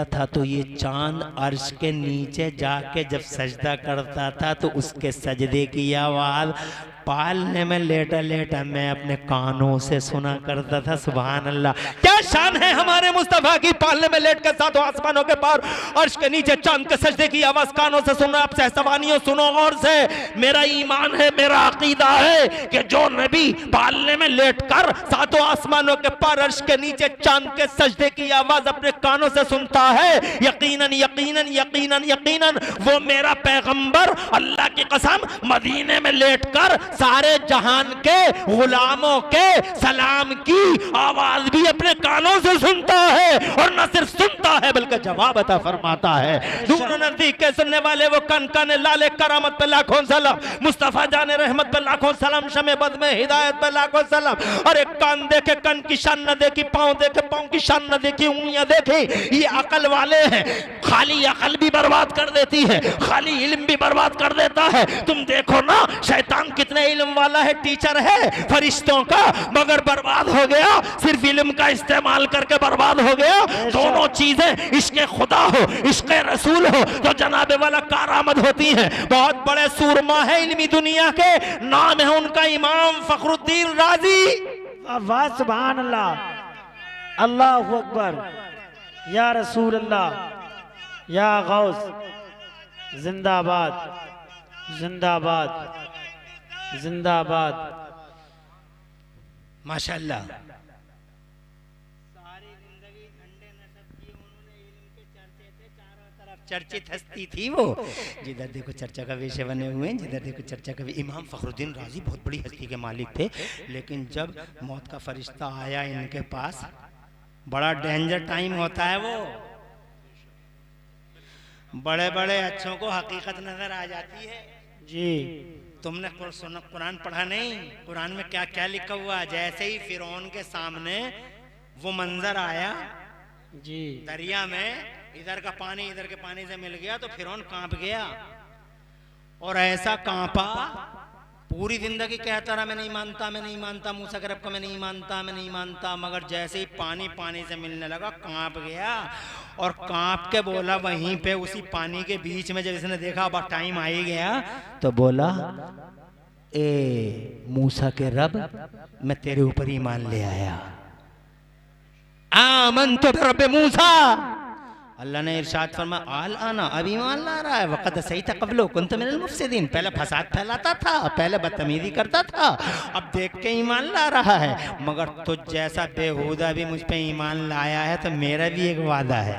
था तो ये चांद अर्श के नीचे जाके जब सजदा करता था तो उसके सजदे की आवाज पालने में लेटा लेटा मैं अपने कानों से सुना करता था। सुभान अल्लाह, क्या शान है हमारे मुस्तफा की। पालने में लेट कर सातों आसमानों के पार अर्श के नीचे चांद के सजदे की आवाज कानों से सुनो। आप सहसवानियों सुनो और से। मेरा ईमान है, मेरा अकीदा है कि जो नबी पालने में लेट कर सातों आसमानों के पार अर्श के नीचे चांद के सजदे की आवाज अपने कानों से सुनता है, यकीनन यकीनन यकीनन यकीनन वो मेरा पैगंबर अल्लाह की कसम मदीने में लेट कर सारे जहान के गुलामों के सलाम की आवाज भी अपने कानों से सुनता है। और न सिर्फ सुनता है बल्कि जवाब अता फरमाता है। दूर नजदीक के सुनने वाले वो कन कन लाले करामत पे लाखों सलाम, मुस्तफा जाने रहमत पे लाखों सलाम, शमे बद में हिदायत पे लाखों सलाम। अरे कान देखे कान की शान न देखी, पांव देखे पांव की शान न देखी, उंगलियां देखे ये अकल वाले हैं। खाली अकल भी बर्बाद कर देती है, खाली इल्म भी बर्बाद कर देता है। तुम देखो ना शैतान कितने इल्म वाला है, टीचर है फरिश्तों का, मगर बर्बाद हो गया सिर्फ इल्म का इस्तेमाल करके बर्बाद हो गया। दोनों चीजें इश्क़ खुदा हो इश्क़ रसूल हो तो जनाबे वाला कारआमद होती हैं। बहुत बड़े सूरमा है इल्मी दुनिया के, नाम है उनका इमाम फखरुद्दीन राजी। वाह सुभान अल्लाह, अल्लाहु अकबर, या रसूल अल्लाह, या गौस, जिंदाबाद जिंदाबाद जिंदाबाद। माशाअल्लाह। सारी जिंदगी झंडे नशब किए उन्होंने, इल्म के चर्चे थे, चारों तरफ चर्चित हस्ती थी वो। जिधर देखो चर्चा का विषय बने हुए हैं, जिधर देखो चर्चा का। इमाम फखरुद्दीन राजी बहुत बड़ी हस्ती के मालिक थे, लेकिन जब मौत का फरिश्ता आया इनके पास, बड़ा डेंजर टाइम होता है वो। बड़े बड़े अच्छों को हकीकत नजर आ जाती है। जी तुमने कुरान पढ़ा नहीं? कुरान में क्या क्या लिखा हुआ? जैसे ही फिरौन के सामने वो मंजर आया जी, दरिया में, इधर का पानी इधर के पानी से मिल गया तो फिरौन कांप गया। और ऐसा कांपा, पूरी जिंदगी कहता रहा मैं नहीं मानता, मैं नहीं मानता, मूसा के रब को मैं नहीं मानता, मैं नहीं मानता। मगर जैसे ही पानी पानी से मिलने लगा कांप गया। और कांप के बोला वहीं पे उसी पानी के बीच में, जब इसने देखा अब टाइम आ ही गया, तो बोला ए मूसा के रब, मैं तेरे ऊपर ईमान ले आया। आमनतु बिरब्बि मूसा। अल्लाह ने इरशाद फरमाया आल आना, अब ईमान ला रहा है। वक़द सईता क़ब्लो कुन्त मिनल मुफ़सिदीन, पहले फसाद फैलाता था, पहले बदतमीजी करता था, अब देख के ईमान ला रहा है। मगर तुझ जैसा बेहुदा भी मुझ पे ईमान लाया है तो मेरा भी एक वादा है।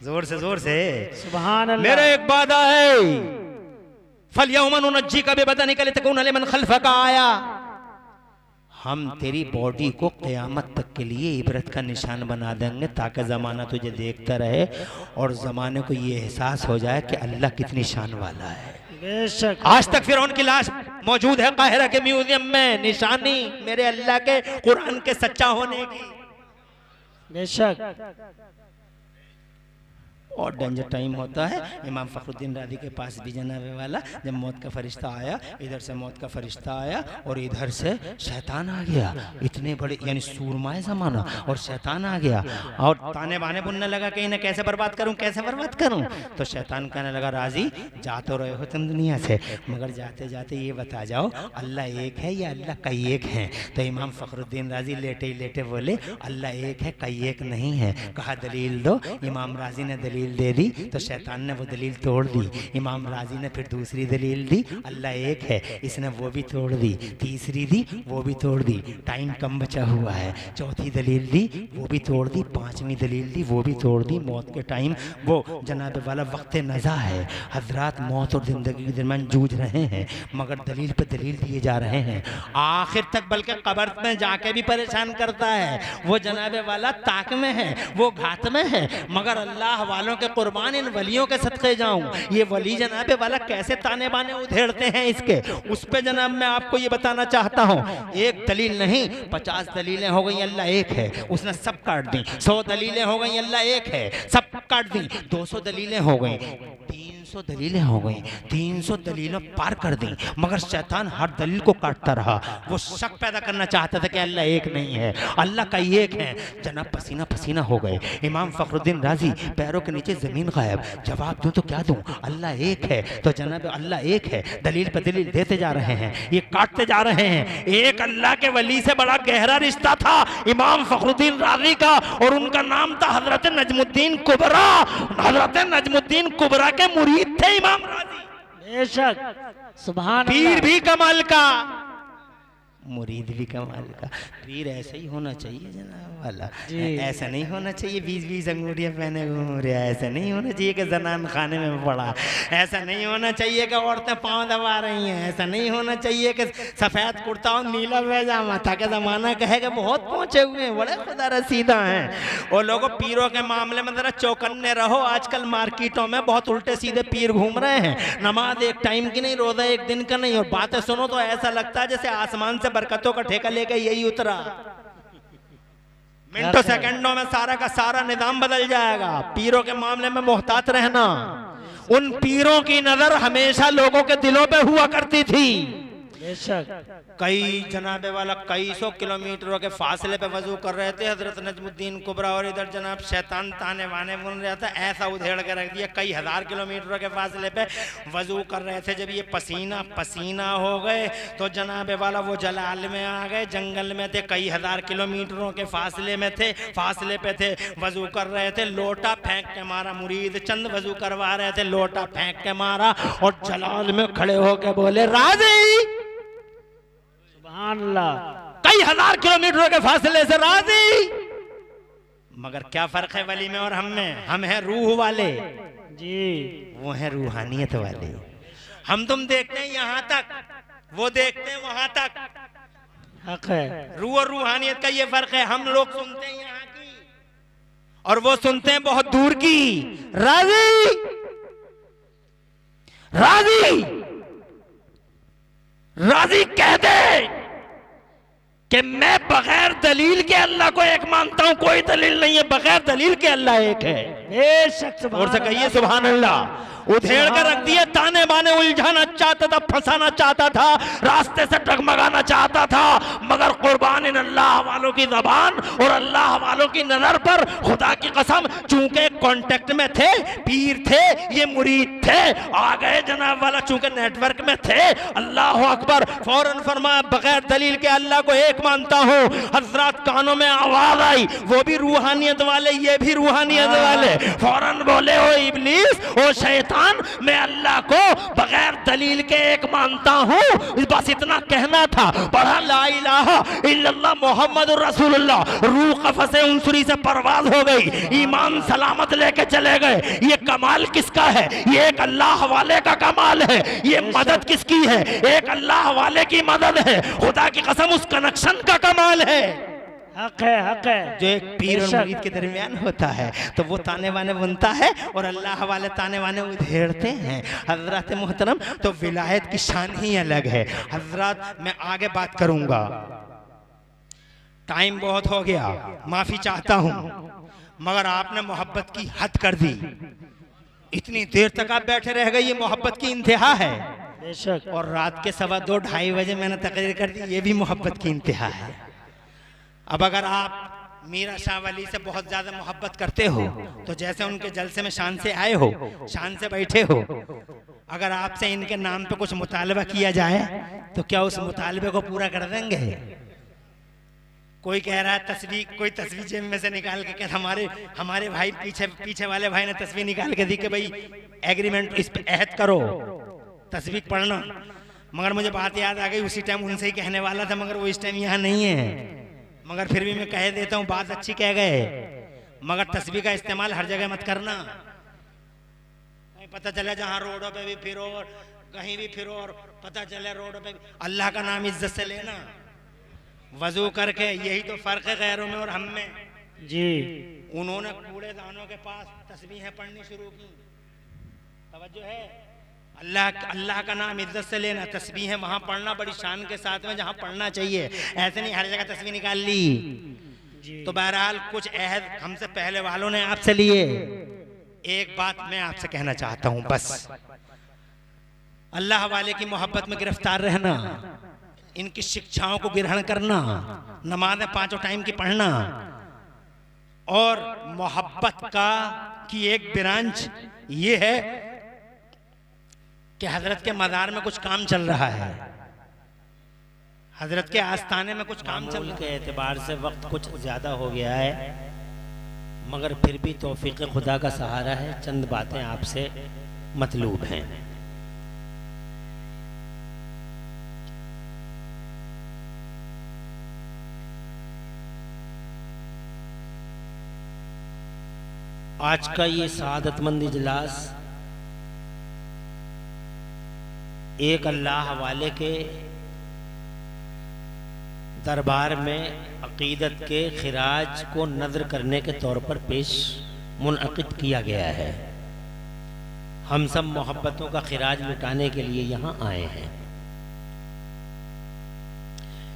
जोर से सुभान अल्लाह। मेरा एक वादा है, फलयौमा नुनज्जीका बिबदनिका लितकूना लिमन खल्फका आया। हम तेरी बॉडी को क़यामत तक के लिए इबरत का निशान बना देंगे, ताकि ज़माना तुझे देखता रहे और ज़माने को ये एहसास हो जाए कि अल्लाह कितनी शान वाला है। बेशक। आज तक फिरौन की लाश मौजूद है काहिरा के म्यूजियम में, निशानी मेरे अल्लाह के कुरान के सच्चा होने की। बेशक। और डेंजर टाइम होता है। इमाम फखरुद्दीन राजी के पास भी जनाबे वाला, जब मौत का फरिश्ता आया, इधर से मौत का फरिश्ता आया और इधर से शैतान आ गया। इतने बड़े यानी सूरमाए ज़माना, और शैतान आ गया और ताने बाने बुनने लगा कि इन्हें कैसे बर्बाद करूं, कैसे बर्बाद करूं। तो शैतान कहने लगा राजी जा तो रहे हो तुम दुनिया से, मगर जाते जाते ये बता जाओ अल्लाह एक है या अल्लाह कई एक है। तो इमाम फखरुद्दीन राजी लेटे ही लेटे बोले अल्लाह एक है कई एक नहीं है। कहा दलील दो। इमाम राजी ने दलील दलील दे दी तो शैतान ने वो दलील तोड़ दी। इमाम राजी ने फिर दूसरी दलील दी, अल्लाह एक है, इसने वो भी तोड़ दी। तीसरी दी, वो भी तोड़ दी। टाइम कम बचा हुआ है। चौथी दलील दी, वो भी तोड़ दी। पांचवी दलील दी, वो भी तोड़ दी। मौत के टाइम वो जनाब वाला वक्त नज़ा है। हजरात मौत और ज़िंदगी के दरमियान जूझ रहे हैं, मगर दलील पे दलील दिए जा रहे हैं आखिर तक, बल्कि कब्र में जाके भी परेशान करता है। वो जनाब वाला ताक में है, वो घात में है, मगर अल्लाह वालों के कुर्बान इन वलियों के सदक़े जाऊं, ये वली जनाब वाला कैसे ताने बाने उधेड़ते हैं इसके, उस पे जनाब मैं आपको ये बताना चाहता हूँ। एक दलील नहीं, 50 दलीलें हो गई, अल्लाह एक है, उसने सब काट दी। 100 दलीलें हो गई, अल्लाह एक है, सब काट दी। 200 दलीलें हो गई, 300 दलीलें हो गई, 300 दलीलों पार कर दी, मगर शैतान हर दलील को काटता रहा। वो शक पैदा करना चाहता था कि अल्लाह एक नहीं है, अल्लाह का एक है। जनाब पसीना पसीना हो गए। इमाम फखरुद्दीन राजी, पैरों के नीचे जमीन गायब। जवाब दूं तो क्या दूं, अल्लाह एक है तो जनाब अल्लाह एक है। दलील पर दलील देते जा रहे हैं, ये काटते जा रहे हैं। एक अल्लाह के वली से बड़ा गहरा रिश्ता था इमाम फखरुद्दीन राजी का, और उनका नाम था हजरत नजमुद्दीन कुबरा। हजरत नजमुद्दीन कुबरा के मुरीद थे इमाम राजी। बेशक, सुभान पीर अल्लाह। भी कमाल का, मुरीद भी कमाल का। पीर ऐसा ही होना चाहिए जनाब वाला, ऐसा नहीं होना चाहिए 20-20 अंगूठियां पहने घूम रहा है, ऐसा नहीं होना चाहिए कि जनान खाने में पड़ा, ऐसा नहीं होना चाहिए कि औरतें पाँव दबा रही हैं, ऐसा नहीं होना चाहिए कि सफ़ेद कुर्ता और नीला पैजामा था कि ज़माना कहेगा बहुत पहुँचे हुए हैं, बड़े खुदा रसीदा हैं। और लोगों पीरों के मामले में ज़रा चौकन्ने रहो, आजकल मार्केटों में बहुत उल्टे सीधे पीर घूम रहे हैं। नमाज एक टाइम की नहीं, रोज़ा एक दिन का नहीं, और बातें सुनो तो ऐसा लगता है जैसे आसमान से बरकतों का ठेका लेके यही उतरा। मिनटों सेकंडों में सारा का सारा निजाम बदल जाएगा। पीरों के मामले में मोहतात रहना। उन पीरों की नजर हमेशा लोगों के दिलों पे हुआ करती थी। कई जनाबे वाला कई 100 किलोमीटरों के फासले पे वजू कर रहे थे हजरत नजमुद्दीन कुबरा, और इधर जनाब शैतान ताने वाने बुन रहा था, ऐसा उधेड़ के रख दिया। कई हजार किलोमीटरों के फासले पे वजू कर रहे थे। जब ये पसीना पसीना हो गए तो जनाबे वाला वो जलाल में आ गए, जंगल में थे, कई हजार किलोमीटरों के फासले में थे, फासले पे थे, वजू कर रहे थे। लोटा फेंक के मारा, मुरीद चंद वजू करवा रहे थे, लोटा फेंक के मारा और जलाल में खड़े होके बोले राजी। कई हजार किलोमीटर के फासले से राजी। मगर क्या फर्क है वली में और हम में? हम हैं रूह वाले जी, वो हैं रूहानियत वाले। हम तुम देखते हैं यहाँ तक, वो देखते हैं वहां तक। हक है। रूह और रूहानियत का ये फर्क है। हम लोग सुनते हैं यहाँ की और वो सुनते हैं बहुत दूर की। राजी राजी राजी कह दे कि मैं बगैर दलील के अल्लाह को एक मानता हूं, कोई दलील नहीं है, बगैर दलील के अल्लाह एक है। बेशक, और से कहिए सुभान अल्लाह। उधेड़ कर रख दिए, ताने बाने उलझाना चाहता था, फंसाना चाहता था, रास्ते से डगमगाना चाहता था, मगर कुर्बान इन अल्लाह वालों की जबान और अल्लाह वालों की नजर पर खुदा की कसम, चूंकि कांटेक्ट में थे, पीर थे, ये मुरीद थे, आ गए जनाब वाला, चूंकि नेटवर्क में थे, अल्लाह अकबर, फौरन फरमाया बगैर दलील के अल्लाह को एक मानता हूं। हजरत कानों में आवाज आई, वो भी रूहानियत वाले, ये भी रूहानियत वाले, फौरन बोले ओ इब्लीस, ओ शैतान, मैं अल्लाह को बगैर दलील के एक मानता हूं। बस इतना कहना था, पढ़ा ला इलाहा इल्लल्लाह मुहम्मदुर रसूलुल्लाह, रूह कफ़स उनसुरी से परवाज हो गई, ईमान सलामत लेके चले गए। ये कमाल किसका है? ये एक अल्लाह वाले का कमाल है। ये मदद किसकी है? एक अल्लाह वाले की मदद है। खुदा की कसम उस कनेक्शन का कमाल है। हक है, हक है। जो एक पीर और मुरीद के दरमियान होता है तो वो ताने वाने बनता है और अल्लाह वाले ताने वाने उधेड़ते हैं। हजरत मोहतरम, तो विलायत की शान ही अलग है। हजरत मैं आगे बात करूंगा, टाइम बहुत हो गया, माफी चाहता हूं, मगर आपने मोहब्बत की हद कर दी। इतनी देर तक आप बैठे रह गए, ये मोहब्बत की इंतहा है। बेशक। और रात के 2:15 बजे मैंने तकरीर कर दी, ये भी मोहब्बत की इंतहा है। अब अगर आप मीरा शाह वली से बहुत ज्यादा मोहब्बत करते हो तो जैसे उनके जलसे में शान से आए हो, शान से बैठे हो, अगर आपसे इनके नाम पे कुछ मुतालबा किया जाए तो क्या उस मुतालबे को पूरा कर देंगे? कोई कह रहा है तस्वीर, कोई तस्वीर जेब में से निकाल के कह, हमारे भाई पीछे वाले भाई ने तस्वीर निकाल के दी कि भाई एग्रीमेंट, इस पे अहद करो, तस्वीर पढ़ना। मगर मुझे बात याद आ गई, उसी टाइम उनसे ही कहने वाला था, मगर वो इस टाइम यहाँ नहीं है। मगर फिर भी मैं कह देता हूँ, बात अच्छी कह गए, मगर तस्वीर का इस्तेमाल हर जगह मत करना। नहीं पता चले जहाँ रोडों पे भी फिरो और कहीं भी फिरो और पता चले रोडों पे, अल्लाह का नाम इज्जत से लेना, वजू करके। यही तो फर्क है गैरों में और हम में जी। उन्होंने कूड़ेदानों के पास तस्बीहें पढ़नी शुरू की। तवज्जो है, अल्लाह का नाम इज्जत से लेना, तस्बीहें वहां पढ़ना बड़ी शान के साथ में जहां पढ़ना चाहिए, ऐसे नहीं हर जगह तस्बीह निकाल ली। तो बहरहाल कुछ अहद हमसे पहले वालों ने आपसे लिए। एक बात मैं आपसे कहना चाहता हूं बस, अल्लाह वाले की मोहब्बत में गिरफ्तार रहना, इनकी शिक्षाओं को ग्रहण करना, नमाज़ें 5 टाइम की पढ़ना, और मोहब्बत की एक ब्रांच ये है कि हजरत के मज़ार में कुछ काम चल रहा है, हजरत के आस्थाने में कुछ काम चल रहा है। के एतबार से वक्त कुछ ज़्यादा हो गया है, मगर फिर भी तौफीक खुदा का सहारा है, चंद बातें आपसे मतलूब हैं। आज का ये सआदतमंद इजलास एक अल्लाह वाले के दरबार में अकीदत के खिराज को नज़र करने के तौर पर मुनअक़िद किया गया है। हम सब मोहब्बतों का खिराज लुटाने के लिए यहाँ आए हैं।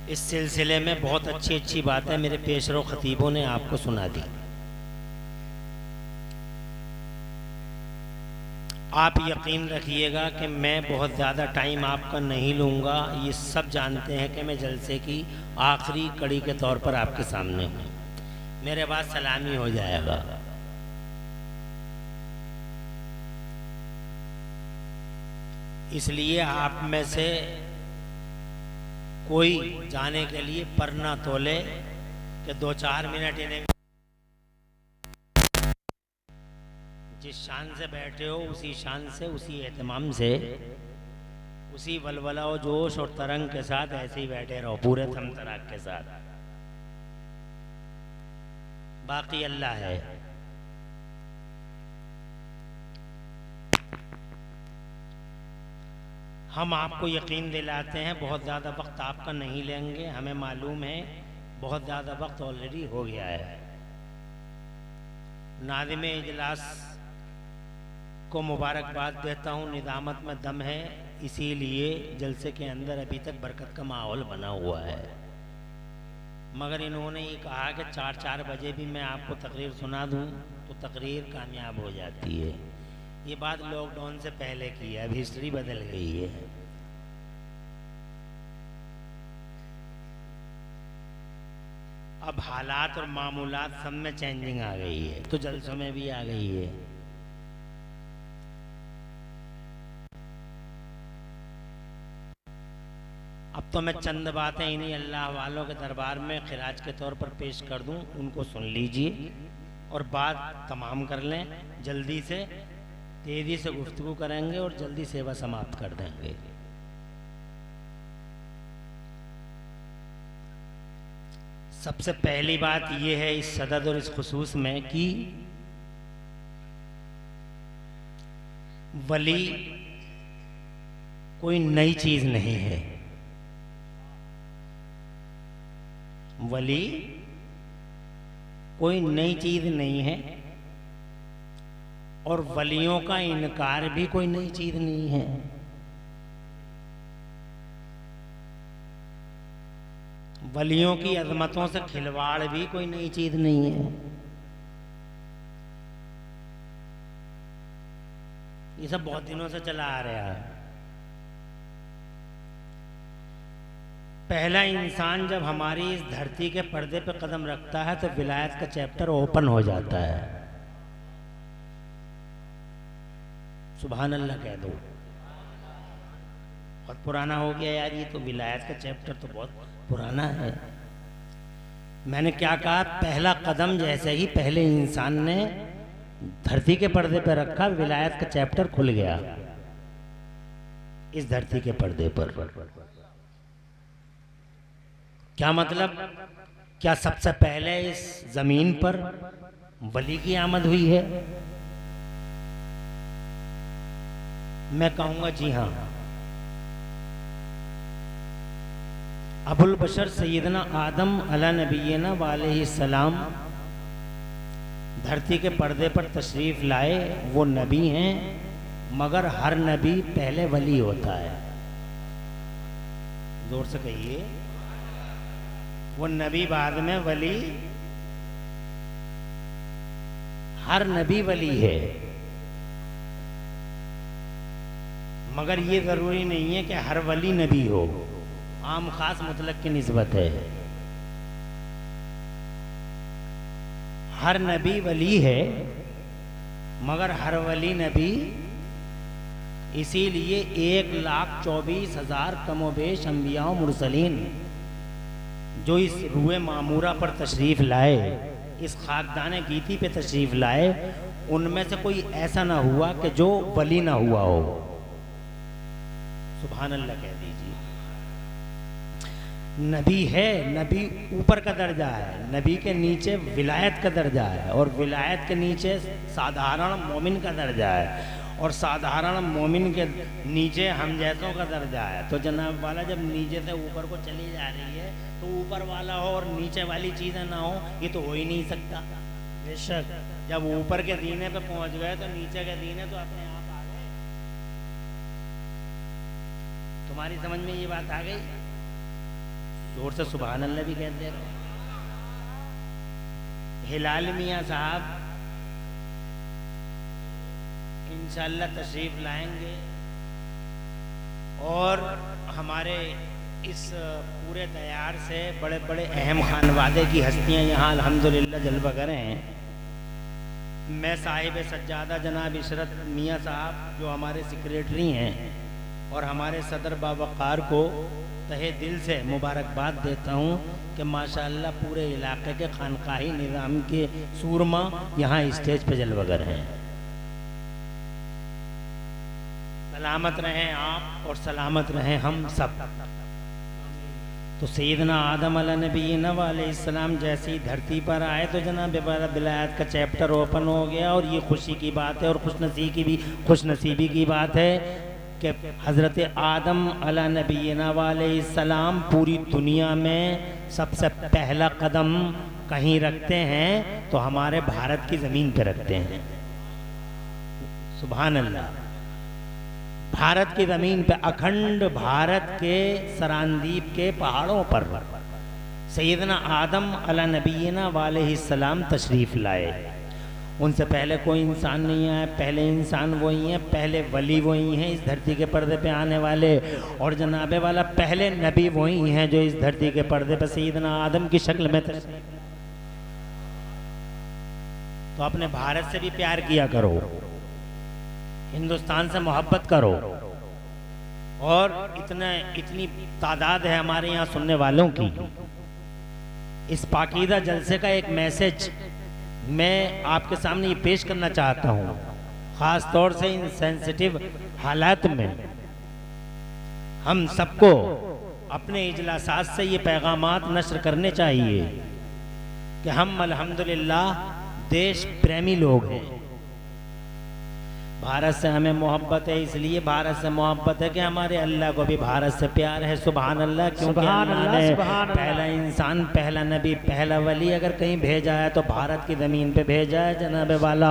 इस सिलसिले में बहुत अच्छी अच्छी बातें मेरे पेशरो खतीबों ने आपको सुना दी। आप यकीन रखिएगा कि मैं बहुत ज़्यादा टाइम आपका नहीं लूँगा। ये सब जानते हैं कि मैं जलसे की आखिरी कड़ी के तौर पर आपके सामने हूँ, मेरे बाद सलामी हो जाएगा। इसलिए आप में से कोई जाने के लिए पर ना तोले कि 2-4 मिनट इन्हें जिस शान से बैठे हो उसी शान से, उसी एहतमाम से, उसी वलवला और जोश और तरंग के साथ ऐसे ही बैठे रहो, पूरे थमतराक के साथ। बाकी अल्लाह है। हम आपको यकीन दिलाते हैं बहुत ज़्यादा वक्त आपका नहीं लेंगे। हमें मालूम है बहुत ज़्यादा वक्त ऑलरेडी हो गया है। नाज़िम इजलास को मुबारकबाद देता हूँ, निज़ामत में दम है, इसीलिए जलसे के अंदर अभी तक बरकत का माहौल बना हुआ है। मगर इन्होंने ये कहा कि 4 बजे भी मैं आपको तकरीर सुना दूँ तो तकरीर कामयाब हो जाती है। ये बात लॉकडाउन से पहले की है, अब हिस्ट्री बदल गई है। अब हालात और मामूलात सब में चेंजिंग आ गई है, तो जलसों में भी आ गई है। अब तो मैं चंद बातें इन्हीं अल्लाह वालों के दरबार में खिराज के तौर पर पेश कर दूं, उनको सुन लीजिए और बात तमाम कर लें। जल्दी से तेजी से गुफ्तगू करेंगे और जल्दी सेवा समाप्त कर देंगे। सबसे पहली बात यह है इस सदद और इस खुसूस में कि वली कोई नई चीज नहीं है। वली कोई नई चीज नहीं है और वलियों का इनकार भी कोई नई चीज नहीं है। वलियों की अजमतों से खिलवाड़ भी कोई नई चीज नहीं है। ये सब बहुत दिनों से चला आ रहा है। पहला इंसान जब हमारी इस धरती के पर्दे पर कदम रखता है तो विलायत का चैप्टर ओपन हो जाता है। सुभान अल्लाह कह दो। बहुत पुराना हो गया यार, ये तो विलायत का चैप्टर तो बहुत पुराना है। मैंने क्या कहा, पहला कदम जैसे ही पहले इंसान ने धरती के पर्दे पर रखा, विलायत का चैप्टर खुल गया इस धरती के पर्दे पर। क्या मतलब, क्या सबसे पहले इस जमीन पर वली की आमद हुई है? मैं कहूंगा जी हाँ। अबुल बशर सैयदना आदम अला नबीना वालैहिस्सलाम धरती के पर्दे पर तशरीफ लाए। वो नबी हैं, मगर हर नबी पहले वली होता है। जोर से कहिए, वो नबी बाद में वली। हर नबी वली है, मगर ये जरूरी नहीं है कि हर वली नबी हो। आम खास मुतलक की निस्बत है। हर नबी वली है, मगर हर वली नबी। इसीलिए 1,24,000 कमोबेश अंबिया मुरसलीन जो इस रूए मामूरा पर तशरीफ लाए, इस खाकदान गीती पे तशरीफ लाए, उनमें से कोई ऐसा ना हुआ कि जो वली ना हुआ हो। सुभान अल्लाह कह दीजिए। नबी है, नबी ऊपर का दर्जा है, नबी के नीचे विलायत का दर्जा है, और विलायत के नीचे साधारण मोमिन का दर्जा है, और साधारण मोमिन के नीचे हम जैसों का दर्जा है। तो जनाब वाला जब नीचे से ऊपर को चली जा रही है तो ऊपर वाला हो और नीचे वाली चीज़ें ना हो, ये तो हो ही नहीं सकता। बेशक जब ऊपर के दीने पे पहुंच गए तो नीचे के दीने तो अपने आप आ गए। तुम्हारी समझ में ये बात आ गई? जोर से सुभान अल्लाह भी कहते रहो। हिलाल मियाँ साहब इंशाअल्लाह तशरीफ लाएंगे, और हमारे इस पूरे तैयार से बड़े बड़े अहम खानवादे की हस्तियां यहाँ अल्हम्दुलिल्लाह जलवा हैं। मैं साहिब सज्जादा जनाब इशरत मियाँ साहब जो हमारे सेक्रेटरी हैं और हमारे सदर बावकार को तहे दिल से मुबारकबाद देता हूँ कि माशाअल्लाह पूरे इलाके के खानकाही निज़ाम के सूरमा यहाँ स्टेज पे जलवागर हैं। सलामत रहें आप और सलामत रहें हम सब। तो सैयदना आदम अलैहिस्सलाम वालेइस्सलाम जैसे ही धरती पर आए तो जनाब विलायत का चैप्टर ओपन हो गया, और ये खुशी की बात है और खुशनसीबी की बात है कि हज़रत आदम अलैहिस्सलाम वालेइस्सलाम पूरी दुनिया में सबसे पहला कदम कहीं रखते हैं तो हमारे भारत की ज़मीन पर रखते हैं। सुभान अल्लाह। भारत की ज़मीन पे, अखंड भारत के सरांदीप के पहाड़ों पर सैयदना आदम अलैहिस्सलाम वालेइस्सलाम तशरीफ़ लाए। उनसे पहले कोई इंसान नहीं आया, पहले इंसान वही हैं, पहले वली वही हैं इस धरती के पर्दे पे आने वाले, और जनाबे वाला पहले नबी वही हैं जो इस धरती के पर्दे पे सैयदना आदम की शक्ल में तशरीफ़। तो अपने भारत से भी प्यार किया करो, हिंदुस्तान से मोहब्बत करो, और इतनी तादाद है हमारे यहाँ सुनने वालों की। इस पाकीदा जलसे का एक मैसेज मैं आपके सामने ये पेश करना चाहता हूँ, ख़ास तौर से इन सेंसिटिव हालात में हम सबको अपने इजलासात से ये पैगामात नश्र करने चाहिए कि हम अल्हम्दुलिल्लाह देश प्रेमी लोग हैं। भारत से हमें मोहब्बत है, इसलिए भारत से मोहब्बत है कि हमारे अल्लाह को भी भारत से प्यार है। सुभान अल्लाह। क्योंकि अल्लाह ने पहला इंसान, पहला नबी, पहला वली अगर कहीं भेजा है तो भारत की ज़मीन पे भेजा है जनाबे वाला।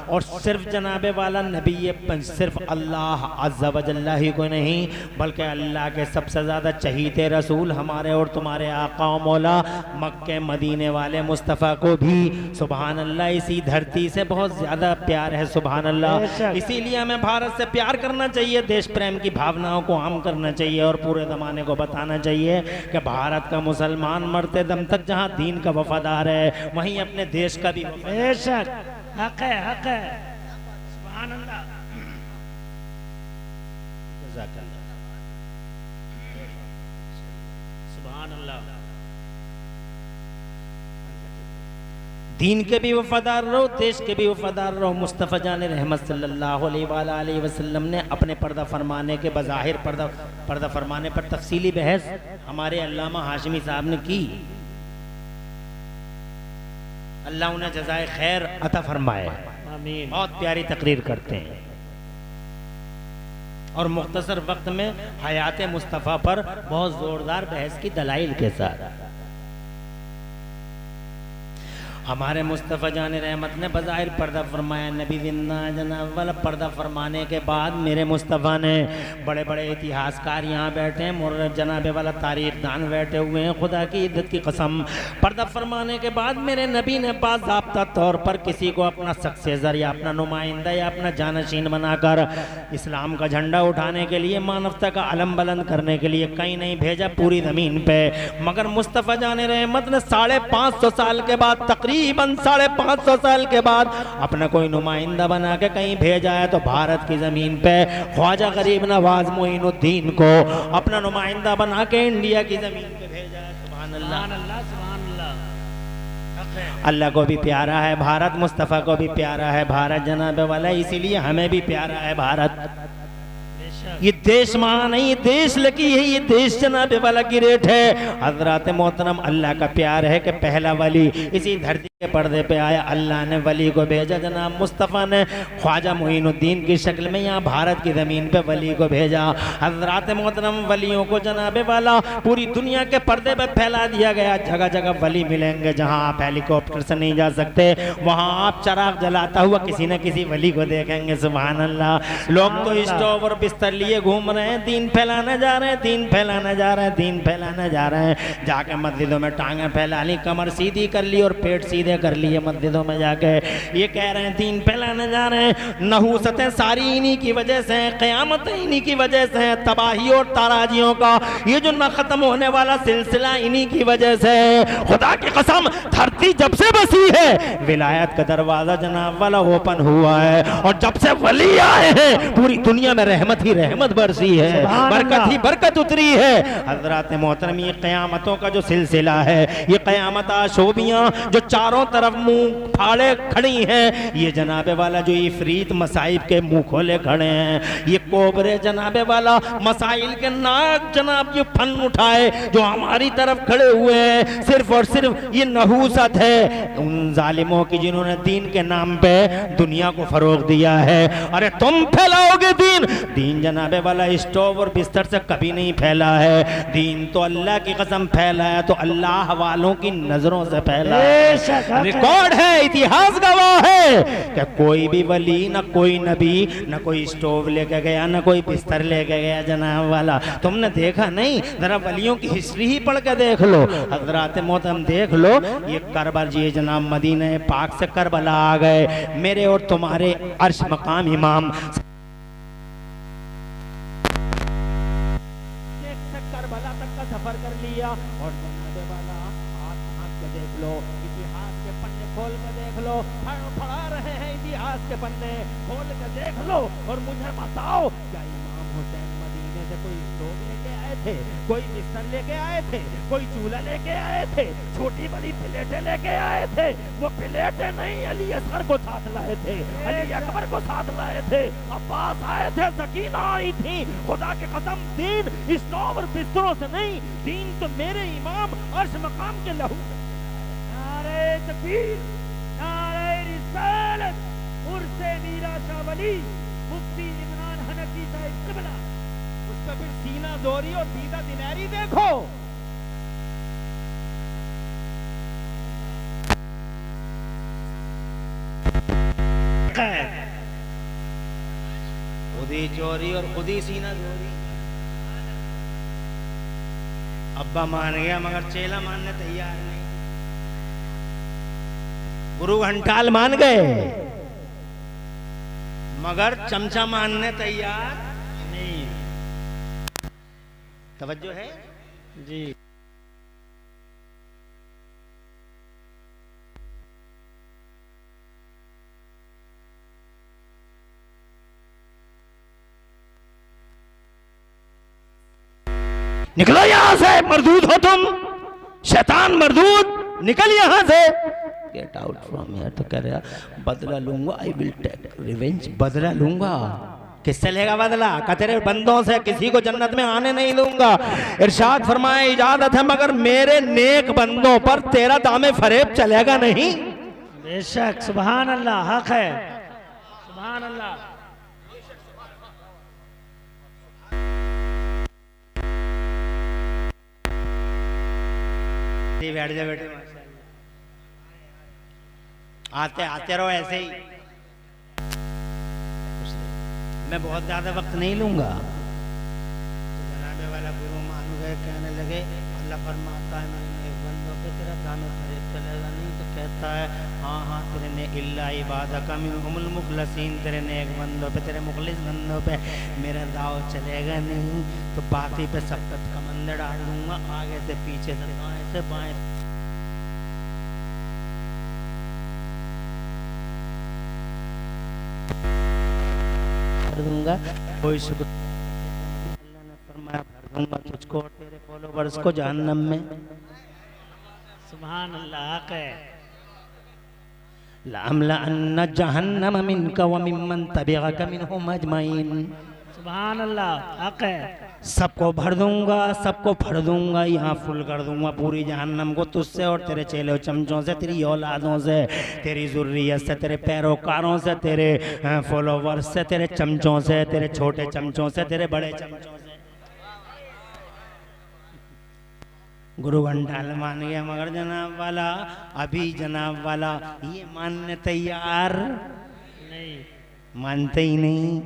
और सिर्फ जनाबे वाला नबी ये सिर्फ अल्लाह अज़्ज़ा व जल्ला ही को नहीं, बल्कि अल्लाह के सबसे ज़्यादा चहीते रसूल हमारे और तुम्हारे आका और मौला मक्के मदीने वाले मुस्तफ़ा को भी सुभान अल्लाह इसी धरती से बहुत ज़्यादा प्यार है। सुभान अल्लाह। इसीलिए हमें भारत से प्यार करना चाहिए, देश प्रेम की भावनाओं को आम करना चाहिए, और पूरे ज़माने को बताना चाहिए कि भारत का मुसलमान मरते दम तक जहाँ दीन का वफादार है वहीं अपने देश का भी बेशक हक है, हक है। सुभान अल्लाह। सुभान अल्लाह। दीन के भी वफादार रहो, देश के भी वफादार रहो। मुस्तफ़ा जान रहमत सल्लल्लाहु अलैहि वसल्लम ने अपने पर्दा फरमाने के बज़ाहिर पर्दा फरमाने पर तफसीली बहस हमारे अल्लामा हाशमी साहब ने की। अल्लाह उन्हें जज़ाए खैर अता फरमाए, आमीन। बहुत प्यारी तकरीर करते हैं और मुख्तसर वक्त में हयात मुस्तफ़ा पर बहुत जोरदार बहस की दलाइल के साथ हमारे मुस्तफ़ा जान रहमत ने बज़ाहिर पर्दा फरमाया। नबी जिंदा जनाब वाला पर्दा फरमाने के बाद मेरे मुस्तफ़ा ने, बड़े बड़े इतिहासकार यहाँ बैठे हैं, मुर्र जनाबे वाला तारीख दान बैठे हुए हैं, खुदा की इज्जत की कसम, पर्दा फरमाने के बाद मेरे नबी ने बाज़ाब्ता तौर पर किसी को अपना सक्सेसर या अपना नुमाइंदा या अपना जानशीन बनाकर इस्लाम का झंडा उठाने के लिए, मानवता का अलम बुलंद करने के लिए कहीं नहीं भेजा पूरी ज़मीन पे। मगर मुस्तफ़ा जान रहमत ने 550 साल के बाद, तकरीबन 550 साल के बाद अपना कोई नुमाइंदा बना के कहीं भेजा है तो भारत की जमीन पे ख्वाजा गरीब नवाज मोइनुद्दीन को अपना नुमाइंदा बना के इंडिया की जमीन पे भेजा है। सुभान अल्लाह, सुभान अल्लाह। अल्लाह को भी प्यारा है भारत, मुस्तफ़ा को भी प्यारा है भारत जनाब वाला, इसीलिए हमें भी प्यारा है भारत। ये देश महान नहीं, ये देश लकी है, ये देश जनाबे वाला की रेट है। हजरत मोहतरम, अल्लाह का प्यार है कि पहला वली इसी धरती के पर्दे पे आया। अल्लाह ने वली को भेजा, जनाब मुस्तफ़ा ने ख्वाजा मोइनुद्दीन की शक्ल में यहाँ भारत की ज़मीन पे वली को भेजा। हजरत मोहतरम वलियों को जनाबे वाला पूरी दुनिया के पर्दे पे फैला दिया गया। जगह जगह वली मिलेंगे, जहाँ आप हेलीकॉप्टर से नहीं जा सकते वहाँ आप चराग जलाता हुआ किसी न किसी वली को देखेंगे। सुभान अल्लाह। लोग तो स्टोव और बिस्तर लिए घूम रहे हैं, दीन फैलाने जा रहे हैं, दीन फैलाने जा रहे हैं, दीन फैलाने जा रहे हैं। जाके मस्जिदों में टांगें फैला ली, कमर सीधी कर ली और पेट सीधे कर लिए मस्जिदों में जाके। ये कह रहे हैं दीन फैलाने जा रहे हैं। नहूसतें सारी इन्हीं की वजह से हैं, क़यामतें इन्हीं की वजह से हैं, तबाही और ताराजियों का ये जो न खत्म होने वाला सिलसिला इन्हीं की वजह से है। खुदा की कसम, धरती जब से बसी है विलायत का दरवाजा जनाब वाला ओपन हुआ है, और जब से वली आए हैं पूरी दुनिया में रहमत ही रहमत बरसी है, बरकत ही बरकत उतरी है। हजरत मोहतरम, ये क़यामतों का जो सिलसिला है, ये क़यामत आशोबियाँ जो चारों तरफ मुंह फाड़े खड़ी हैं, ये जनाबे वाला जो इफरीत मसाइब के मुंह खोले खड़े हैं, ये कोबरे जनाबे वाला मसाइल के नाक जनाब ये फन उठाए जो हमारी तरफ खड़े हुए हैं, सिर्फ और सिर्फ ये नहूसत है उन जालिमों की जिन्होंने दीन के नाम पे दुनिया को फरोग दिया है। अरे तुम फैलाओगे दीन, दीन जनाबे वाला स्टोव और बिस्तर से कभी नहीं फैला है। दीन तो अल्लाह की कसम फैला है तो अल्लाह वालों की नजरों से फैला है। रिकॉर्ड है, इतिहास गवाह है कि कोई भी वली, ना कोई नबी, ना कोई स्टोव लेके गया, ना कोई बिस्तर लेके गया जनाब वाला। तुमने देखा नहीं? जरा वलियों की हिस्ट्री ही पढ़ के देख लो। हजरत मोहतरम देख लो, ये करबला, ये जनाब मदीना पाक से करबला आ गए, मेरे और तुम्हारे अर्श मकाम इमाम करबला तक का सफर कर लिया। और जनाबे वाला हाथ हाथ के देख लो, इतिहास के पन्ने खोल के देख लो, पढ़ा रहे हैं इतिहास के पन्ने खोल के देख लो और मुझे बताओ, क्या इमाम हुसैन मदीने से कोई स्टोव लेके आए थे, कोई बिस्तर लेके आए थे, कोई चूल्हा लेके आए थे, छोटी बड़ी प्लेटें लेके आए थे? वो प्लेटें नहीं, अली असगर को साथ लाए थे, अली अकबर को साथ लाए थे, अब्बास आए थे, सकीना आई थी। खुदा के कसम, दीन स्टोव और बिस्तरों से नहीं, दीन तो मेरे इमाम अर्श मकाम के लहू। नारे तकबीर, नारे रिसालत, उर्से मीरा शाह वली, मुफ्ती इमरान हनफी साहिब क़िबला। उसका फिर सीना जोरी और दीदा दिनारी देखो। खुदी चोरी और खुदी सीना जोरी। अब्बा मान गया मगर चेला मानने तैयार नहीं। गुरु घंटाल मान गए मगर चमचा मानने तैयार नहीं। तवज्जो है जी। निकलो यहां से, मरदूद हो तुम, शैतान मरदूद, निकल यहां से। Get out from here. तो कह रहा बदला लूंगा, आई विल टेक रिवेंज, बदला लूंगा। किससे लेगा बदला? का तेरे बंदों से, किसी को जन्नत में आने नहीं दूंगा। इरशाद फरमाए इजाजत है मगर मेरे नेक बंदों पर तेरा दामे फरेब चलेगा नहीं। बेशक, सुभान अल्लाह, हक है, सुभान अल्लाह। बैठ जा बेटे, आते आते रहो ऐसे ही, मैं बहुत ज्यादा वक्त नहीं लूंगा। तो जनाबे वाला गुरु मान गए, कहने लगे अल्लाह फरमाता है मैंने एक बंदों पे तेरा दामे फरेब चलेगा नहीं। तो कहता है हाँ हाँ तेरे ने इल्ला इबादका मिनहुमुल मुखलसीन, तेरे ने एक बंदों पे, तेरे मुखलिस बंदों पे मेरा दाव चलेगा नहीं। तो बाकी पे सब तक कमंदर डाल दूंगा, आगे से पीछे से दाएं से बाएं कर दूंगा। कोई शुक्र अल्लाह ने फरमाया भर दूंगा तुझको और तेरे फॉलोवर्स को जहन्नम में। सुभान अल्लाह, हक है। लामला अन्ना जहन्नम मिनका व मिम्मन तबिअका मिनहुम अजमईन। सुभान अल्लाह, हक है। सबको भर दूंगा, सबको भर दूंगा, यहाँ फुल कर दूंगा पूरी जहन्नम को, तुझसे और तेरे चेले चमचों से, तेरी औलादों से, तेरी जुर्रियत से, तेरे पैरोकारों से, तेरे फॉलोवर्स से, तेरे चमचों से, तेरे छोटे चमचों से, तेरे बड़े चमचों से। गुरु घंटाल मान गया मगर जनाब वाला, अभी जनाब वाला ये मानने तैयार नहीं, मानते ही नहीं।